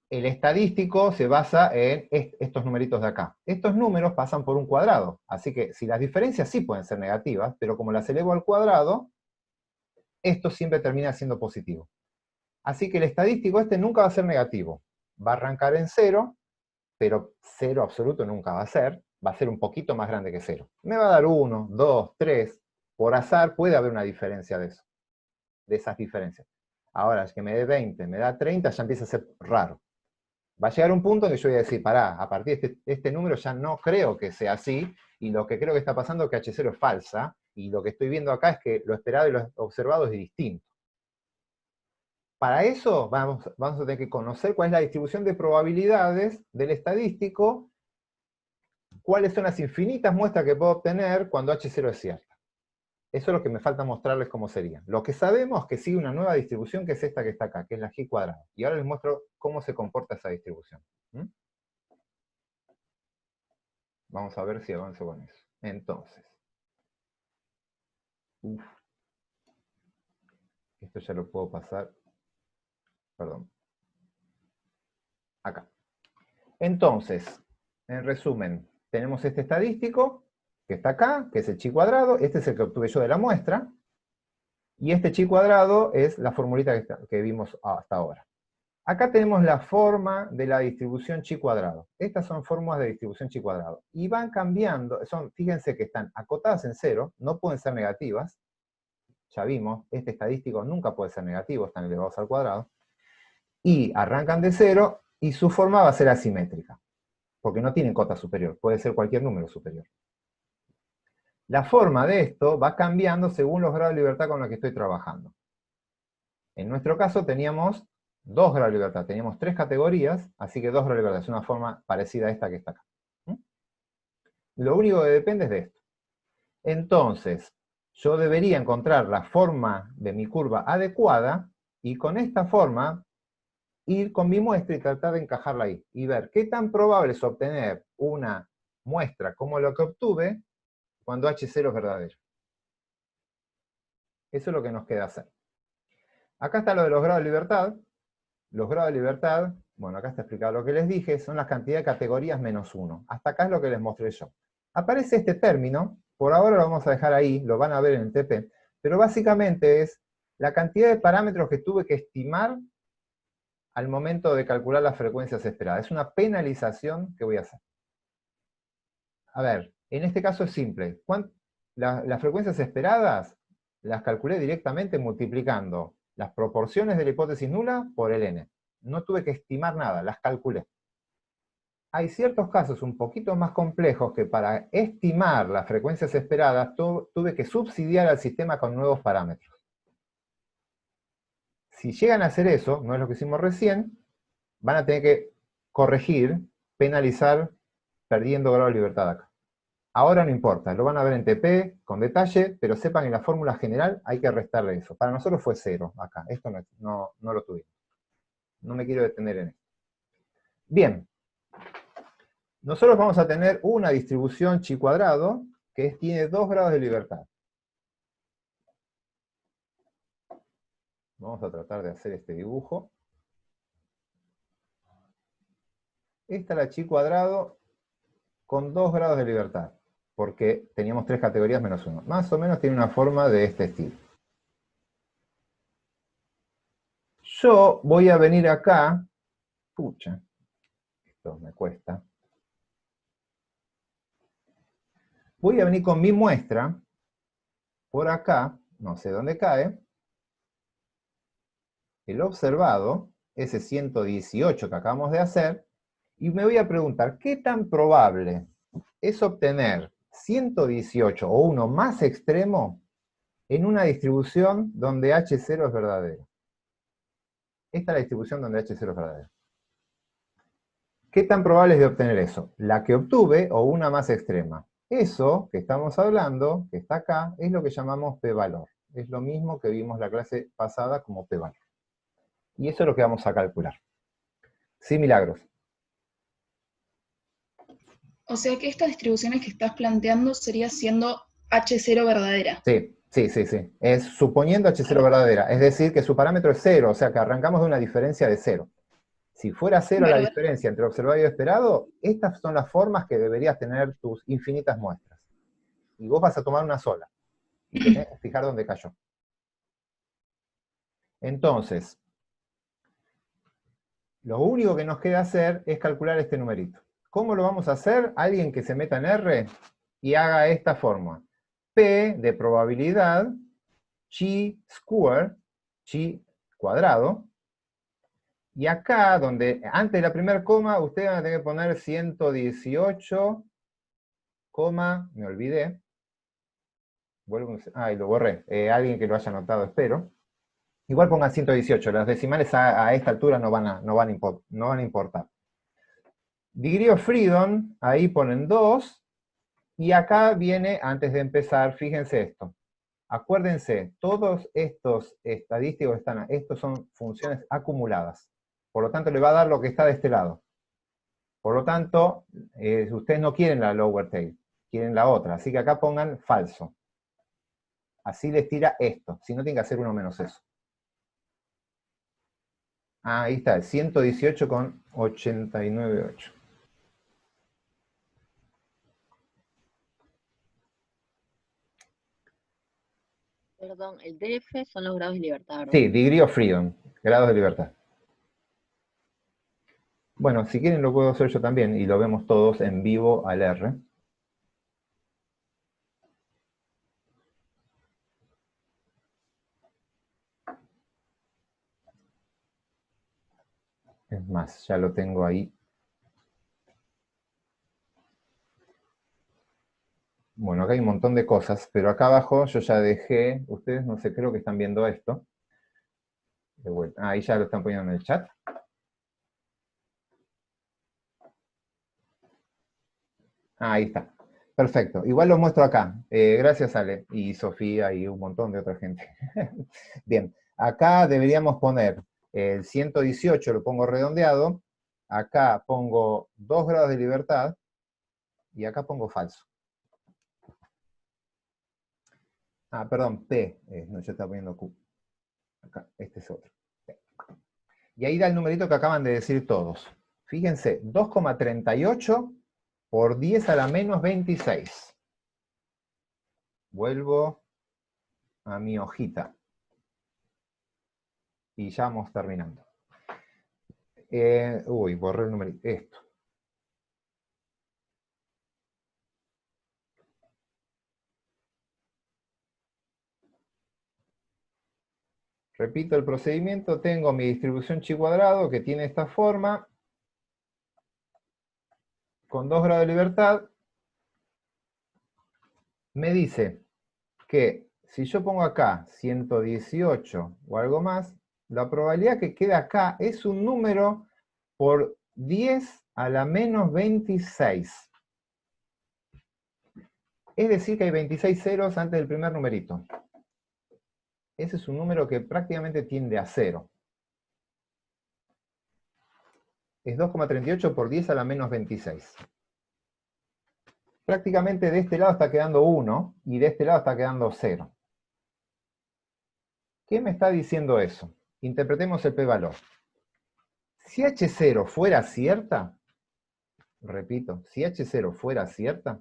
El estadístico se basa en estos numeritos de acá. Estos números pasan por un cuadrado, así que si las diferencias sí pueden ser negativas, pero como las elevo al cuadrado, esto siempre termina siendo positivo. Así que el estadístico este nunca va a ser negativo. Va a arrancar en 0, pero 0 absoluto nunca va a ser un poquito más grande que 0. Me va a dar 1, 2, 3, por azar puede haber una diferencia de eso, de esas diferencias. Ahora, es que me dé 20, me da 30, ya empieza a ser raro. Va a llegar un punto en que yo voy a decir, pará, a partir de este número ya no creo que sea así, y lo que creo que está pasando es que H0 es falsa, y lo que estoy viendo acá es que lo esperado y lo observado es distinto. Para eso vamos a tener que conocer cuál es la distribución de probabilidades del estadístico, cuáles son las infinitas muestras que puedo obtener cuando H0 es cierta. Eso es lo que me falta mostrarles cómo sería. Lo que sabemos es que sigue una nueva distribución que es esta que está acá, que es la G cuadrada. Y ahora les muestro cómo se comporta esa distribución. Vamos a ver si avanzo con eso. Entonces. Esto ya lo puedo pasar. Perdón. Acá. Entonces, en resumen, tenemos este estadístico que está acá, que es el chi cuadrado. Este es el que obtuve yo de la muestra. Y este chi cuadrado es la formulita que vimos hasta ahora. Acá tenemos la forma de la distribución chi cuadrado. Estas son formas de distribución chi cuadrado. Y van cambiando, fíjense que están acotadas en 0, no pueden ser negativas. Ya vimos, este estadístico nunca puede ser negativo, están elevados al cuadrado. Y arrancan de 0, y su forma va a ser asimétrica. Porque no tienen cota superior, puede ser cualquier número superior. La forma de esto va cambiando según los grados de libertad con los que estoy trabajando. En nuestro caso teníamos 2 grados de libertad, teníamos 3 categorías, así que 2 grados de libertad, es una forma parecida a esta que está acá. Lo único que depende es de esto. Entonces, yo debería encontrar la forma de mi curva adecuada, y con esta forma, ir con mi muestra y tratar de encajarla ahí, y ver qué tan probable es obtener una muestra como lo que obtuve, cuando H0 es verdadero. Eso es lo que nos queda hacer. Acá está lo de los grados de libertad. Los grados de libertad, bueno, acá está explicado lo que les dije, son las cantidades de categorías menos 1. Hasta acá es lo que les mostré yo. Aparece este término, por ahora lo vamos a dejar ahí, lo van a ver en el TP, pero básicamente es la cantidad de parámetros que tuve que estimar al momento de calcular las frecuencias esperadas. Es una penalización que voy a hacer. A ver, en este caso es simple. Las frecuencias esperadas las calculé directamente multiplicando las proporciones de la hipótesis nula por el n. No tuve que estimar nada, las calculé. Hay ciertos casos un poquito más complejos que para estimar las frecuencias esperadas tuve que subsidiar al sistema con nuevos parámetros. Si llegan a hacer eso, no es lo que hicimos recién, van a tener que corregir, penalizar, perdiendo grado de libertad acá. Ahora no importa, lo van a ver en TP, con detalle, pero sepan que en la fórmula general hay que restarle eso. Para nosotros fue 0 acá, esto no lo tuvimos. No me quiero detener en esto. Bien, nosotros vamos a tener una distribución chi cuadrado que tiene 2 grados de libertad. Vamos a tratar de hacer este dibujo. Esta es la chi cuadrado con 2 grados de libertad, porque teníamos 3 categorías menos 1. Más o menos tiene una forma de este estilo. Yo voy a venir acá, pucha, esto me cuesta. Voy a venir con mi muestra, por acá, no sé dónde cae, el observado, ese 118 que acabamos de hacer, Y me voy a preguntar, ¿qué tan probable es obtener 118 o uno más extremo en una distribución donde H0 es verdadero? Esta es la distribución donde H0 es verdadero. ¿Qué tan probable es de obtener eso? La que obtuve o una más extrema. Eso que estamos hablando, que está acá, es lo que llamamos p-valor. Es lo mismo que vimos la clase pasada como p-valor. Y eso es lo que vamos a calcular. Sí, Milagros. O sea que estas distribuciones que estás planteando sería siendo H0 verdadera. Sí. Es suponiendo H0 verdadera. Es decir, que su parámetro es 0, o sea que arrancamos de una diferencia de 0. Si fuera 0 la diferencia entre observado y esperado, estas son las formas que deberías tener tus infinitas muestras. Y vos vas a tomar una sola. Y tenés que fijar dónde cayó. Entonces, lo único que nos queda hacer es calcular este numerito. ¿Cómo lo vamos a hacer? Alguien que se meta en R y haga esta forma. P de probabilidad, chi square, chi cuadrado, y acá, donde antes de la primera coma, ustedes van a tener que poner 118, me olvidé, y lo borré, alguien que lo haya notado, espero. Igual pongan 118, las decimales a esta altura no van a importar. Degree of freedom, ahí ponen 2, y acá viene, antes de empezar, fíjense esto. Acuérdense, todos estos estadísticos estos son funciones acumuladas. Por lo tanto, le va a dar lo que está de este lado. Por lo tanto, ustedes no quieren la lower tail, quieren la otra. Así que acá pongan falso. Así les tira esto, si no tienen que hacer uno menos eso. Ahí está, el 118,898. Perdón, el DF son los grados de libertad, ¿verdad? Sí, degree of freedom, grados de libertad. Bueno, si quieren lo puedo hacer yo también, y lo vemos todos en vivo al R. Es más, ya lo tengo ahí. Bueno, acá hay un montón de cosas, pero acá abajo yo ya dejé, ustedes no sé, creo que están viendo esto. De vuelta. Ahí ya lo están poniendo en el chat. Ahí está. Perfecto. Igual lo muestro acá. Gracias, Ale, y Sofía, y un montón de otra gente. Bien. Acá deberíamos poner el 118, lo pongo redondeado. Acá pongo 2 grados de libertad. Y acá pongo falso. Ah, perdón, P. No, yo estaba poniendo Q. Acá, este es otro. P. Y ahí da el numerito que acaban de decir todos. Fíjense, 2,38 por 10 a la menos 26. Vuelvo a mi hojita. Y ya vamos terminando. Borré el numerito. Esto. Repito el procedimiento, tengo mi distribución chi cuadrado que tiene esta forma, con 2 grados de libertad. Me dice que si yo pongo acá 118 o algo más, la probabilidad que quede acá es un número por 10 a la menos 26. Es decir que hay 26 ceros antes del primer numerito. Ese es un número que prácticamente tiende a 0. Es 2,38 por 10 a la menos 26. Prácticamente de este lado está quedando 1 y de este lado está quedando 0. ¿Qué me está diciendo eso? Interpretemos el p-valor. Si H0 fuera cierta, repito, si H0 fuera cierta,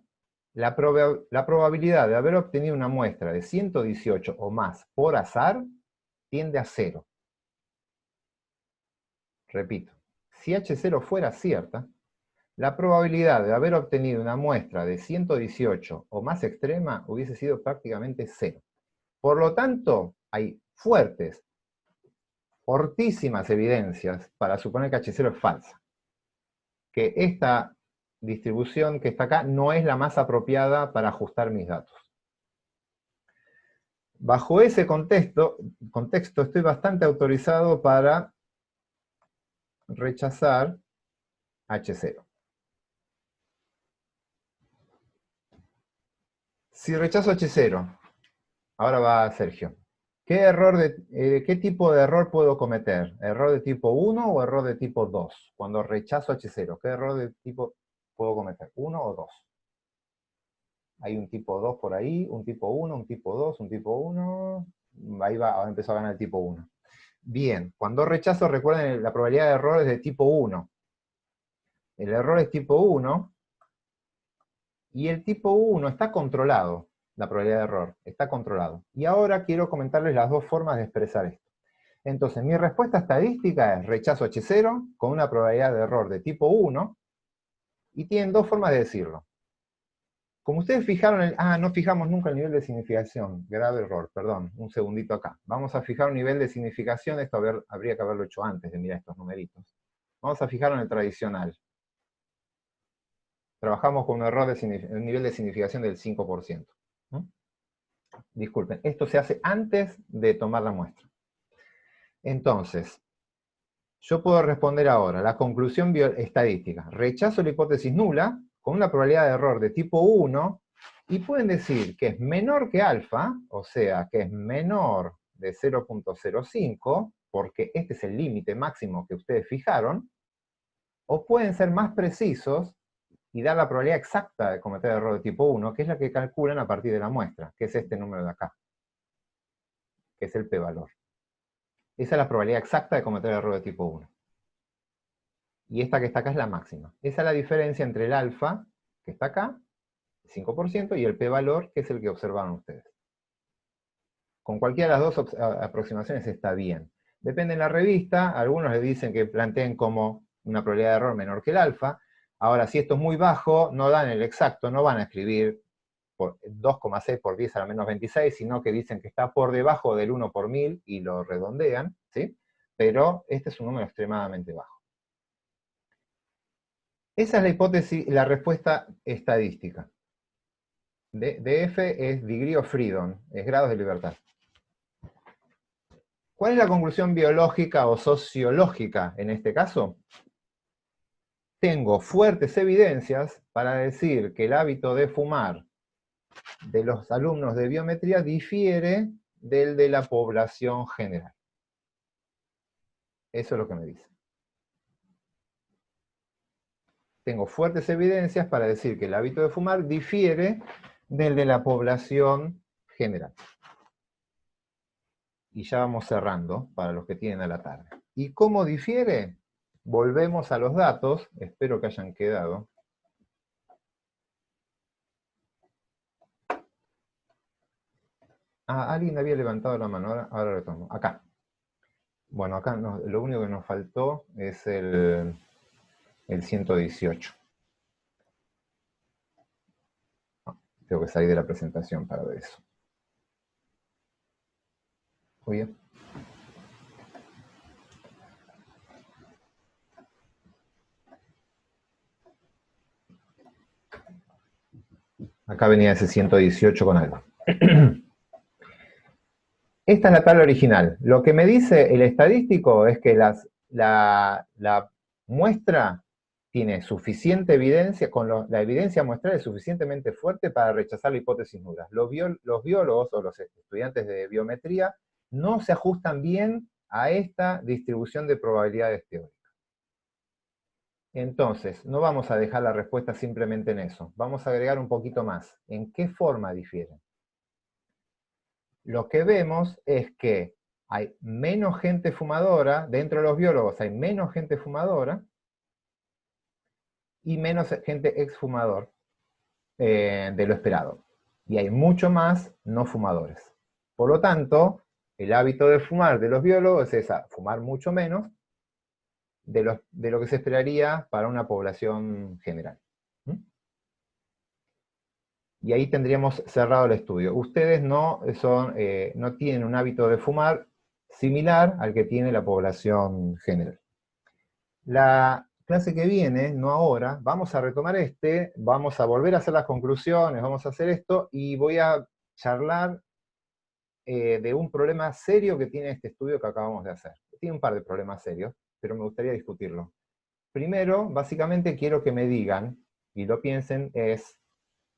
la probabilidad de haber obtenido una muestra de 118 o más por azar tiende a 0. Repito, si H0 fuera cierta, la probabilidad de haber obtenido una muestra de 118 o más extrema hubiese sido prácticamente 0. Por lo tanto, hay fortísimas evidencias para suponer que H0 es falsa. que esta distribución que está acá no es la más apropiada para ajustar mis datos. Bajo ese contexto estoy bastante autorizado para rechazar H0. Si rechazo H0, ahora va Sergio. ¿Qué tipo de error puedo cometer? ¿Error de tipo 1 o error de tipo 2? Cuando rechazo H0, ¿qué error de tipo puedo cometer? ¿1 o 2? Hay un tipo 2 por ahí, un tipo 1, un tipo 2, un tipo 1. Ahí va, ahora empezó a ganar el tipo 1. Bien, cuando rechazo, recuerden, la probabilidad de error es de tipo 1. El error es tipo 1, y el tipo 1 está controlado. La probabilidad de error está controlado. Y ahora quiero comentarles las dos formas de expresar esto. Entonces, mi respuesta estadística es rechazo H0 con una probabilidad de error de tipo 1, y tienen dos formas de decirlo. Como ustedes fijaron, no fijamos nunca el nivel de significación, grave error, perdón, un segundito acá. Vamos a fijar un nivel de significación, esto habría que haberlo hecho antes de mirar estos numeritos. Vamos a fijarlo en el tradicional. Trabajamos con un error un nivel de significación del 5%. Disculpen, esto se hace antes de tomar la muestra. Entonces, yo puedo responder ahora, la conclusión estadística. Rechazo la hipótesis nula, con una probabilidad de error de tipo 1, y pueden decir que es menor que alfa, o sea, que es menor de 0.05, porque este es el límite máximo que ustedes fijaron, o pueden ser más precisos y dar la probabilidad exacta de cometer error de tipo 1, que es la que calculan a partir de la muestra, que es este número de acá, que es el p-valor. Esa es la probabilidad exacta de cometer error de tipo 1. Y esta que está acá es la máxima. Esa es la diferencia entre el alfa, que está acá, 5%, y el p-valor, que es el que observaron ustedes. Con cualquiera de las dos aproximaciones está bien. Depende de la revista, algunos le dicen que planteen como una probabilidad de error menor que el alfa. Ahora, si esto es muy bajo, no dan el exacto, no van a escribir por 2,6 por 10 a la menos 26, sino que dicen que está por debajo del 1 por 1000 y lo redondean, ¿sí? Pero este es un número extremadamente bajo. Esa es la hipótesis, la respuesta estadística. DF es degree of freedom, es grados de libertad. ¿Cuál es la conclusión biológica o sociológica en este caso? Tengo fuertes evidencias para decir que el hábito de fumar de los alumnos de biometría difiere del de la población general. Eso es lo que me dice. Tengo fuertes evidencias para decir que el hábito de fumar difiere del de la población general. Y ya vamos cerrando para los que tienen a la tarde. ¿Y cómo difiere? Volvemos a los datos, espero que hayan quedado. Alguien había levantado la mano, ahora lo tomo. Acá. Bueno, acá lo único que nos faltó es el 118. Tengo que salir de la presentación para ver eso. Oye. Acá venía ese 118 con algo. Esta es la tabla original. Lo que me dice el estadístico es que la muestra tiene suficiente evidencia, la evidencia muestral es suficientemente fuerte para rechazar la hipótesis nula. Los biólogos o los estudiantes de biometría no se ajustan bien a esta distribución de probabilidades teóricas. Entonces, no vamos a dejar la respuesta simplemente en eso. Vamos a agregar un poquito más. ¿En qué forma difieren? Lo que vemos es que hay menos gente fumadora, dentro de los biólogos hay menos gente fumadora, y menos gente exfumador de lo esperado. Y hay mucho más no fumadores. Por lo tanto, el hábito de fumar de los biólogos es fumar mucho menos de lo que se esperaría para una población general. Y ahí tendríamos cerrado el estudio. Ustedes no tienen un hábito de fumar similar al que tiene la población general. Claro, clase que viene, no ahora, vamos a retomar vamos a volver a hacer las conclusiones, vamos a hacer esto, y voy a charlar de un problema serio que tiene este estudio que acabamos de hacer. Tiene un par de problemas serios, pero me gustaría discutirlo. Primero, básicamente quiero que me digan, y lo piensen, es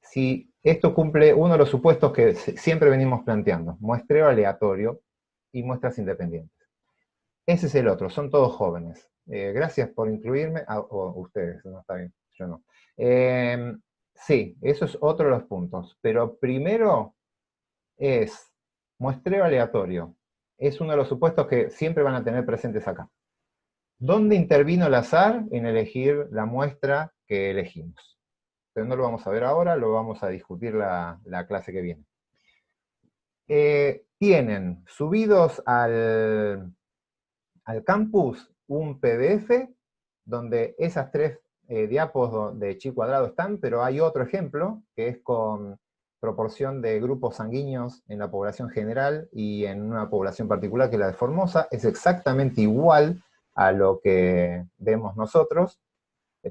si esto cumple uno de los supuestos que siempre venimos planteando, muestreo aleatorio y muestras independientes. Ese es el otro, son todos jóvenes. Gracias por incluirme, ustedes, no está bien, yo no. Sí, eso es otro de los puntos, pero primero es muestreo aleatorio. Es uno de los supuestos que siempre van a tener presentes acá. ¿Dónde intervino el azar en elegir la muestra que elegimos? Pero no lo vamos a ver ahora, lo vamos a discutir la clase que viene. Tienen subidos al campus un PDF donde esas 3 diapos de chi cuadrado están, pero hay otro ejemplo que es con proporción de grupos sanguíneos en la población general y en una población particular que es la de Formosa. Es exactamente igual a lo que vemos nosotros,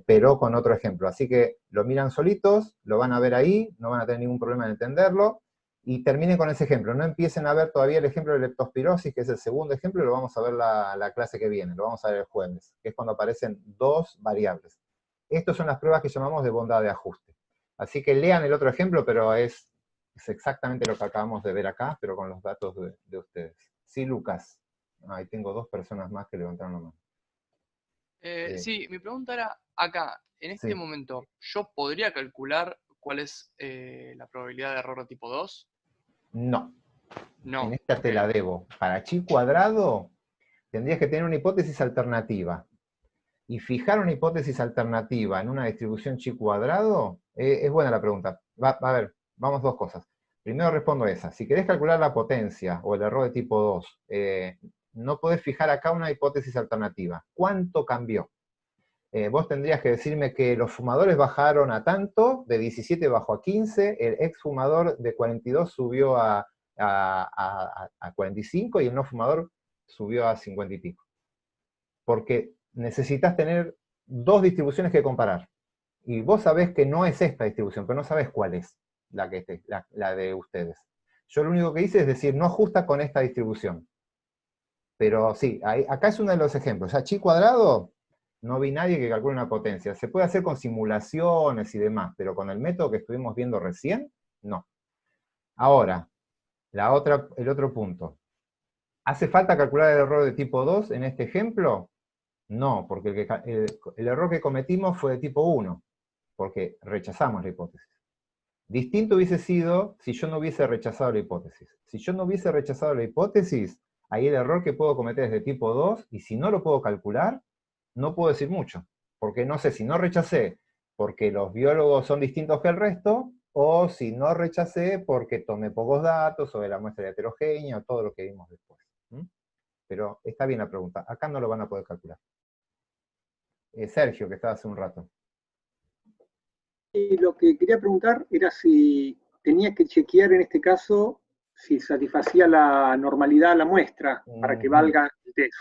pero con otro ejemplo. Así que lo miran solitos, lo van a ver ahí, no van a tener ningún problema en entenderlo, y terminen con ese ejemplo. No empiecen a ver todavía el ejemplo de leptospirosis, que es el segundo ejemplo, y lo vamos a ver la clase que viene, lo vamos a ver el jueves, que es cuando aparecen 2 variables. Estas son las pruebas que llamamos de bondad de ajuste. Así que lean el otro ejemplo, pero es exactamente lo que acabamos de ver acá, pero con los datos de ustedes. Sí, Lucas. Ahí tengo 2 personas más que levantaron la mano. Sí, mi pregunta era, acá, en este Sí. momento, ¿yo podría calcular cuál es la probabilidad de error de tipo 2? No. No. En esta te la debo. Para chi cuadrado, tendrías que tener una hipótesis alternativa. Y fijar una hipótesis alternativa en una distribución chi cuadrado, es buena la pregunta. A ver, vamos 2 cosas. Primero respondo esa. Si querés calcular la potencia o el error de tipo 2, no podés fijar acá una hipótesis alternativa. ¿Cuánto cambió? Vos tendrías que decirme que los fumadores bajaron a tanto, de 17 bajó a 15, el exfumador de 42 subió a 45 y el no fumador subió a 50 y pico. Porque necesitas tener 2 distribuciones que comparar. Y vos sabés que no es esta distribución, pero no sabés cuál es la de ustedes. Yo lo único que hice es decir, no ajusta con esta distribución. Pero sí, acá es uno de los ejemplos. Ya chi cuadrado, no vi nadie que calcule una potencia. Se puede hacer con simulaciones y demás, pero con el método que estuvimos viendo recién, no. Ahora, el otro punto. ¿Hace falta calcular el error de tipo 2 en este ejemplo? No, porque el error que cometimos fue de tipo 1, porque rechazamos la hipótesis. Distinto hubiese sido si yo no hubiese rechazado la hipótesis. Si yo no hubiese rechazado la hipótesis, ahí el error que puedo cometer es de tipo 2, y si no lo puedo calcular, no puedo decir mucho, porque no sé si no rechacé porque los biólogos son distintos que el resto, o si no rechacé porque tomé pocos datos sobre la muestra heterogénea, o todo lo que vimos después. Pero está bien la pregunta, acá no lo van a poder calcular. Sergio, que estaba hace un rato. Y lo que quería preguntar era si tenía que chequear en este caso si satisfacía la normalidad a la muestra para que valga el test.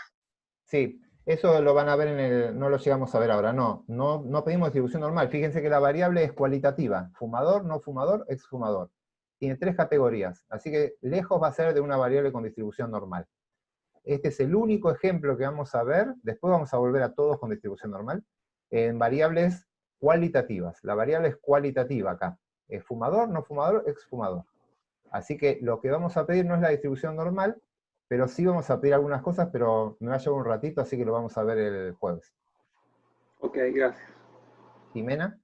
Sí, eso lo van a ver no lo llegamos a ver ahora, no pedimos distribución normal. Fíjense que la variable es cualitativa, fumador, no fumador, exfumador. Tiene 3 categorías, así que lejos va a ser de una variable con distribución normal. Este es el único ejemplo que vamos a ver, después vamos a volver a todos con distribución normal, en variables cualitativas. La variable es cualitativa acá. Es fumador, no fumador, exfumador. Así que lo que vamos a pedir no es la distribución normal, pero sí vamos a pedir algunas cosas, pero me va a llevar un ratito, así que lo vamos a ver el jueves. Ok, gracias. ¿Jimena?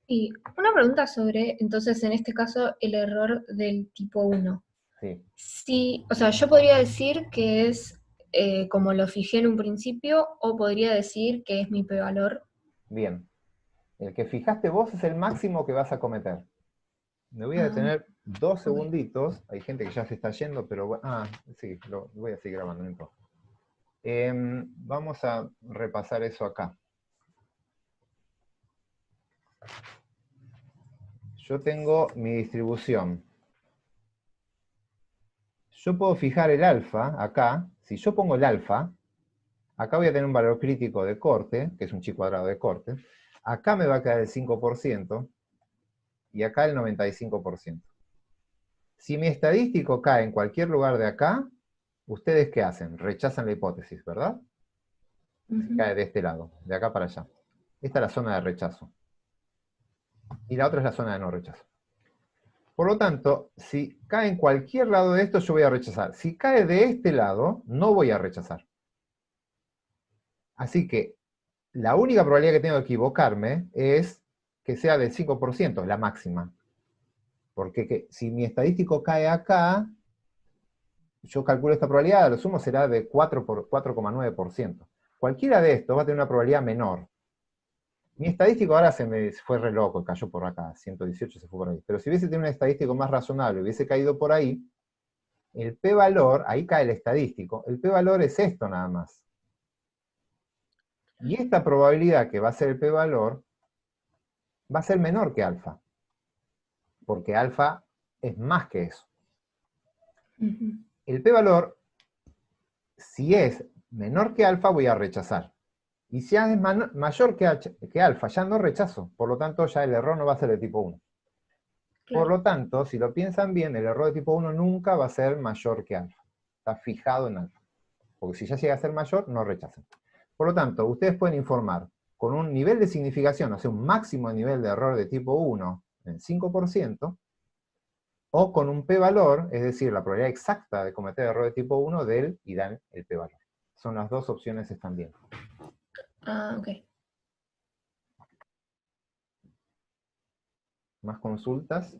Y una pregunta sobre, entonces, en este caso, el error del tipo 1. Sí. Sí, o sea, yo podría decir que es como lo fijé en un principio, o podría decir que es mi p-valor. Bien. El que fijaste vos es el máximo que vas a cometer. Me voy a detener 2 segunditos. Hay gente que ya se está yendo, pero bueno. Sí, lo voy a seguir grabando, no importa. Vamos a repasar eso acá. Yo tengo mi distribución. Yo puedo fijar el alfa acá. Si yo pongo el alfa, Acá voy a tener un valor crítico de corte, que es un chi cuadrado de corte. Acá me va a quedar el 5%, y acá el 95%. Si mi estadístico cae en cualquier lugar de acá, ¿ustedes qué hacen? Rechazan la hipótesis, ¿verdad? Cae de este lado, de acá para allá. Esta es la zona de rechazo. Y la otra es la zona de no rechazo. Por lo tanto, si cae en cualquier lado de esto, yo voy a rechazar. Si cae de este lado, no voy a rechazar. Así que la única probabilidad que tengo de equivocarme es que sea del 5%, la máxima. Porque si mi estadístico cae acá, yo calculo esta probabilidad, a lo sumo será de 4,9%. Cualquiera de estos va a tener una probabilidad menor. Mi estadístico ahora se me fue re loco, cayó por acá, 118 se fue por ahí. Pero si hubiese tenido un estadístico más razonable, hubiese caído por ahí, el p-valor, ahí cae el estadístico, el p-valor es esto nada más. Y esta probabilidad que va a ser el p-valor, va a ser menor que alfa. Porque alfa es más que eso. El p-valor, si es menor que alfa, voy a rechazar. Y si es mayor que alfa, ya no rechazo. Por lo tanto, ya el error no va a ser de tipo 1. Claro. Por lo tanto, si lo piensan bien, el error de tipo 1 nunca va a ser mayor que alfa. Está fijado en alfa. Porque si ya llega a ser mayor, no rechazan. Por lo tanto, ustedes pueden informar con un nivel de significación, o sea, un máximo de nivel de error de tipo 1 en 5%, o con un p-valor, es decir, la probabilidad exacta de cometer error de tipo 1 del y dan el p-valor. Son las dos opciones, están bien. Ah, ok. ¿Más consultas?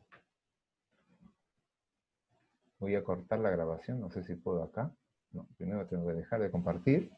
Voy a cortar la grabación, no sé si puedo acá. No, primero tengo que dejar de compartir.